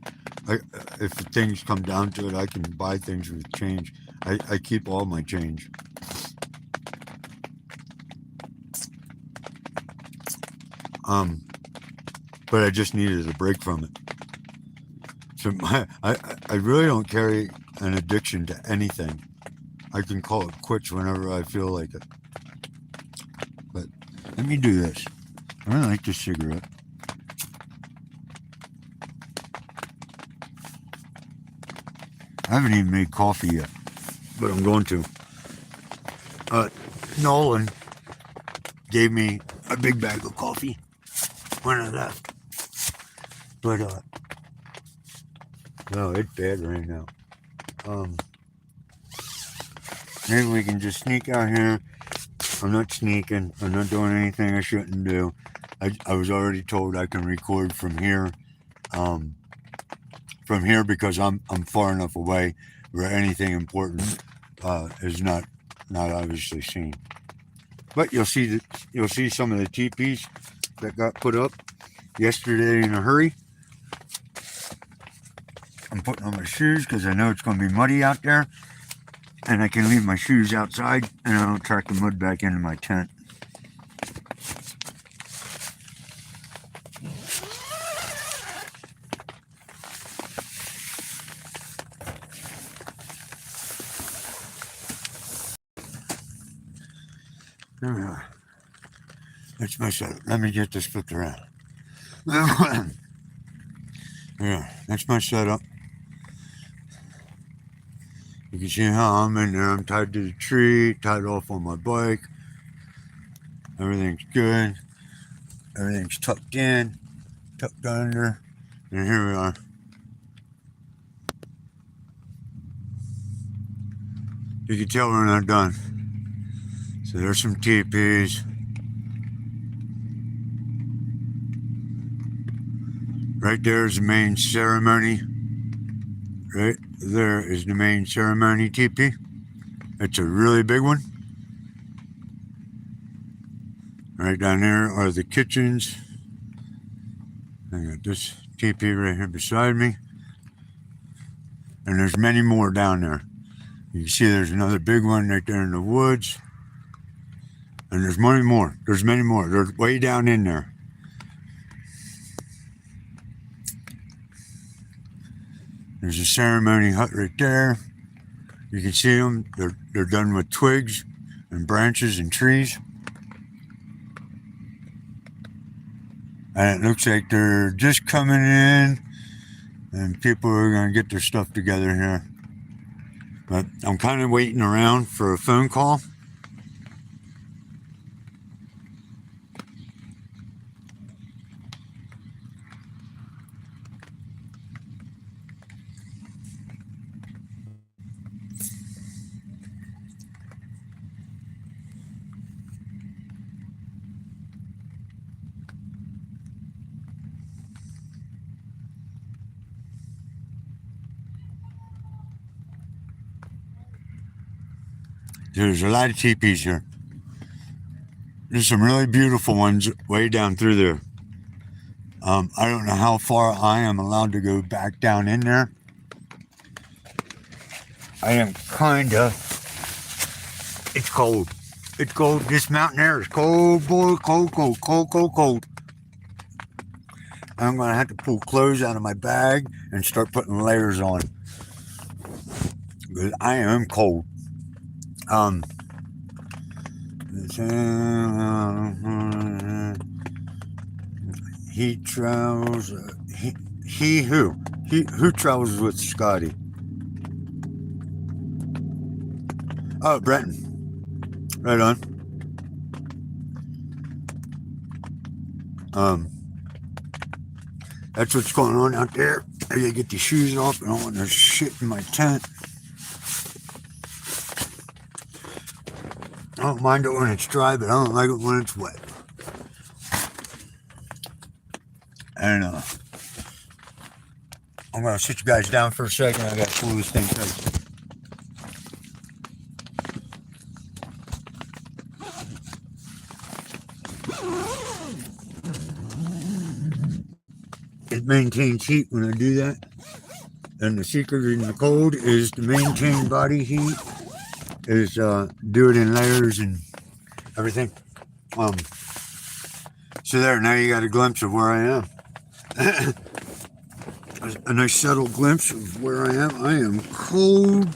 If things come down to it, I can buy things with change. I keep all my change. But I just needed a break from it. So I really don't carry an addiction to anything. I can call it quits whenever I feel like it. But let me do this. I really like this cigarette. I haven't even made coffee yet, but I'm going to. Nolan gave me a big bag of coffee when I left. But, no, it's bad right now. Maybe we can just sneak out here. I'm not sneaking. I'm not doing anything I shouldn't do. I was already told I can record from here. From here because I'm far enough away where anything important is not obviously seen. But you'll see some of the teepees that got put up yesterday in a hurry. I'm putting on my shoes because I know it's going to be muddy out there, and I can leave my shoes outside and I don't track the mud back into my tent. There we are. That's my setup. Let me get this flipped around. Yeah, that's my setup. You can see how I'm in there. I'm tied to the tree, tied off on my bike. Everything's good. Everything's tucked in, tucked under. And here we are. You can tell we're not done. So there's some teepees. Right there is the main ceremony. Right there is the main ceremony teepee. It's a really big one. Right down there are the kitchens. I got this teepee right here beside me. And there's many more down there. You can see there's another big one right there in the woods. And there's many more. There's many more. They're way down in there. There's a ceremony hut right there. You can see them. They're done with twigs and branches and trees. And it looks like they're just coming in and people are going to get their stuff together here. But I'm kind of waiting around for a phone call. There's a lot of teepees here. There's some really beautiful ones way down through there. I don't know how far I am allowed to go back down in there. I am it's cold. It's cold. This mountain air is cold, boy. Cold, cold, cold, cold, cold. I'm going to have to pull clothes out of my bag and start putting layers on. Because I am cold. He travels. Who travels with Scotty? Oh, Brenton. Right on. That's what's going on out there. I gotta get the shoes off. I don't want no shit in my tent. I don't mind it when it's dry, but I don't like it when it's wet. And I'm gonna sit you guys down for a second. I gotta cool this thing tight. It maintains heat when I do that. And the secret in the cold is to maintain body heat, is do it in layers and everything. So there, now you got a glimpse of where I am. A nice subtle glimpse of where I am. I am cold.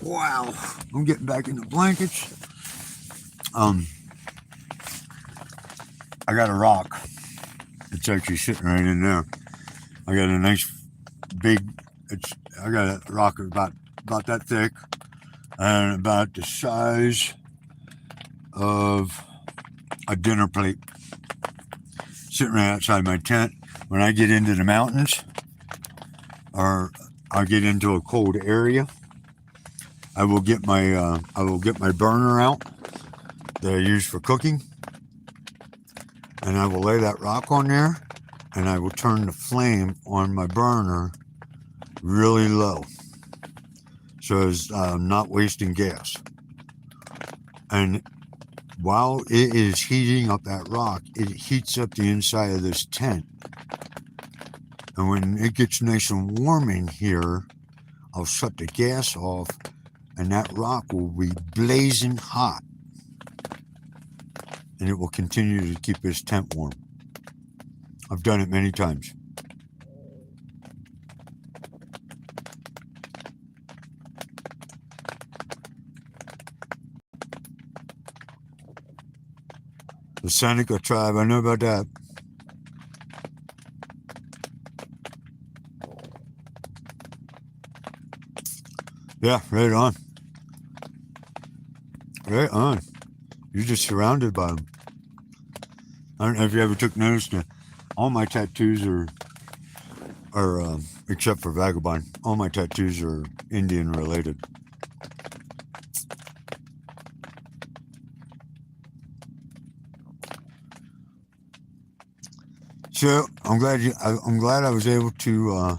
Wow. I'm getting back in the blankets. I got a rock. It's actually sitting right in there. I got a nice big, I got a rock about that thick and about the size of a dinner plate, sitting right outside my tent. When I get into the mountains, or I get into a cold area, I will get my burner out that I use for cooking, and I will lay that rock on there, and I will turn the flame on my burner really low, so as not wasting gas. And while it is heating up that rock, it heats up the inside of this tent. And when it gets nice and warm in here, I'll shut the gas off, and that rock will be blazing hot. And it will continue to keep this tent warm. I've done it many times. The Seneca tribe, I know about that. Yeah, right on. Right on. You're just surrounded by them. I don't know if you ever took notice to all my tattoos are except for Vagabond, all my tattoos are Indian related. So I'm glad I was able to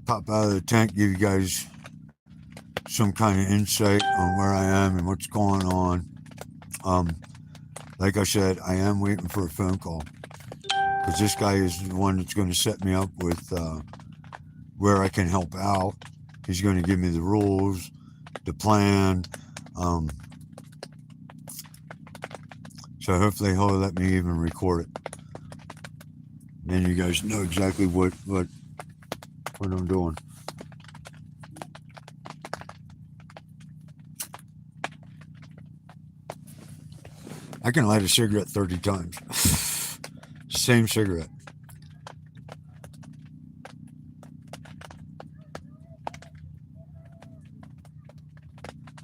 pop out of the tent, give you guys some kind of insight on where I am and what's going on. Like I said, I am waiting for a phone call, because this guy is the one that's going to set me up with where I can help out. He's going to give me the rules, the plan. So hopefully he'll let me even record it. Then you guys know exactly what I'm doing. I can light a cigarette 30 times. Same cigarette.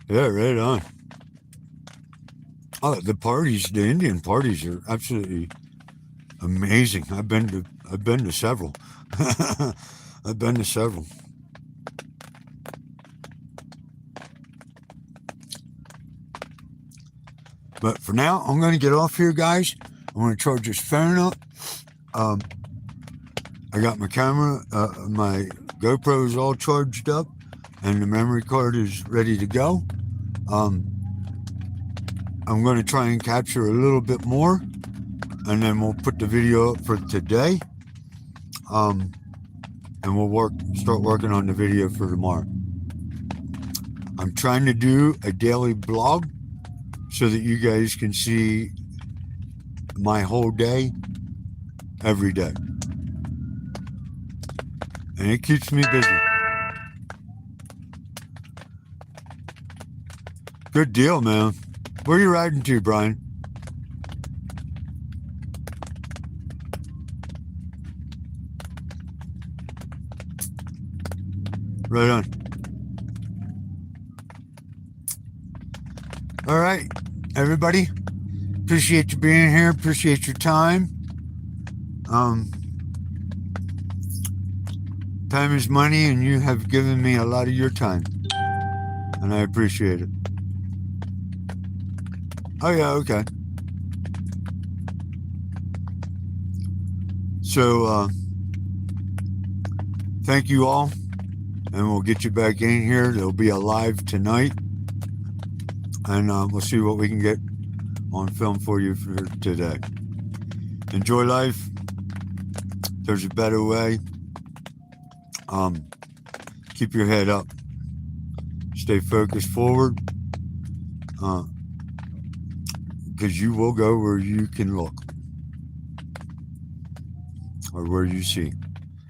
Yeah, right on. Oh, the Indian parties are absolutely amazing. I've been to several. I've been to several. But for now, I'm going to get off here, guys. I'm going to charge this phone up. I got my camera, my GoPro is all charged up, and the memory card is ready to go. I'm going to try and capture a little bit more, and then we'll put the video up for today. And we'll start working on the video for tomorrow. I'm trying to do a daily blog so that you guys can see my whole day every day. And it keeps me busy. Good deal, man. Where are you riding to, Brian? Right on. All right, everybody. Appreciate you being here. Appreciate your time. Time is money, and you have given me a lot of your time, and I appreciate it. Oh yeah, okay. So thank you all, and we'll get you back in here. There'll be a live tonight, and we'll see what we can get on film for you for today. Enjoy life. There's a better way. Keep your head up. Stay focused forward, because you will go where you can look, or where you see.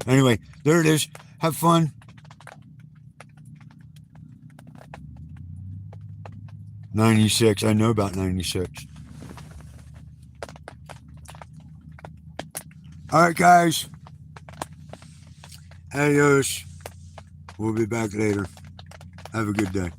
Anyway, there it is. Have fun. 96. I know about 96. All right, guys. Adios. We'll be back later. Have a good day.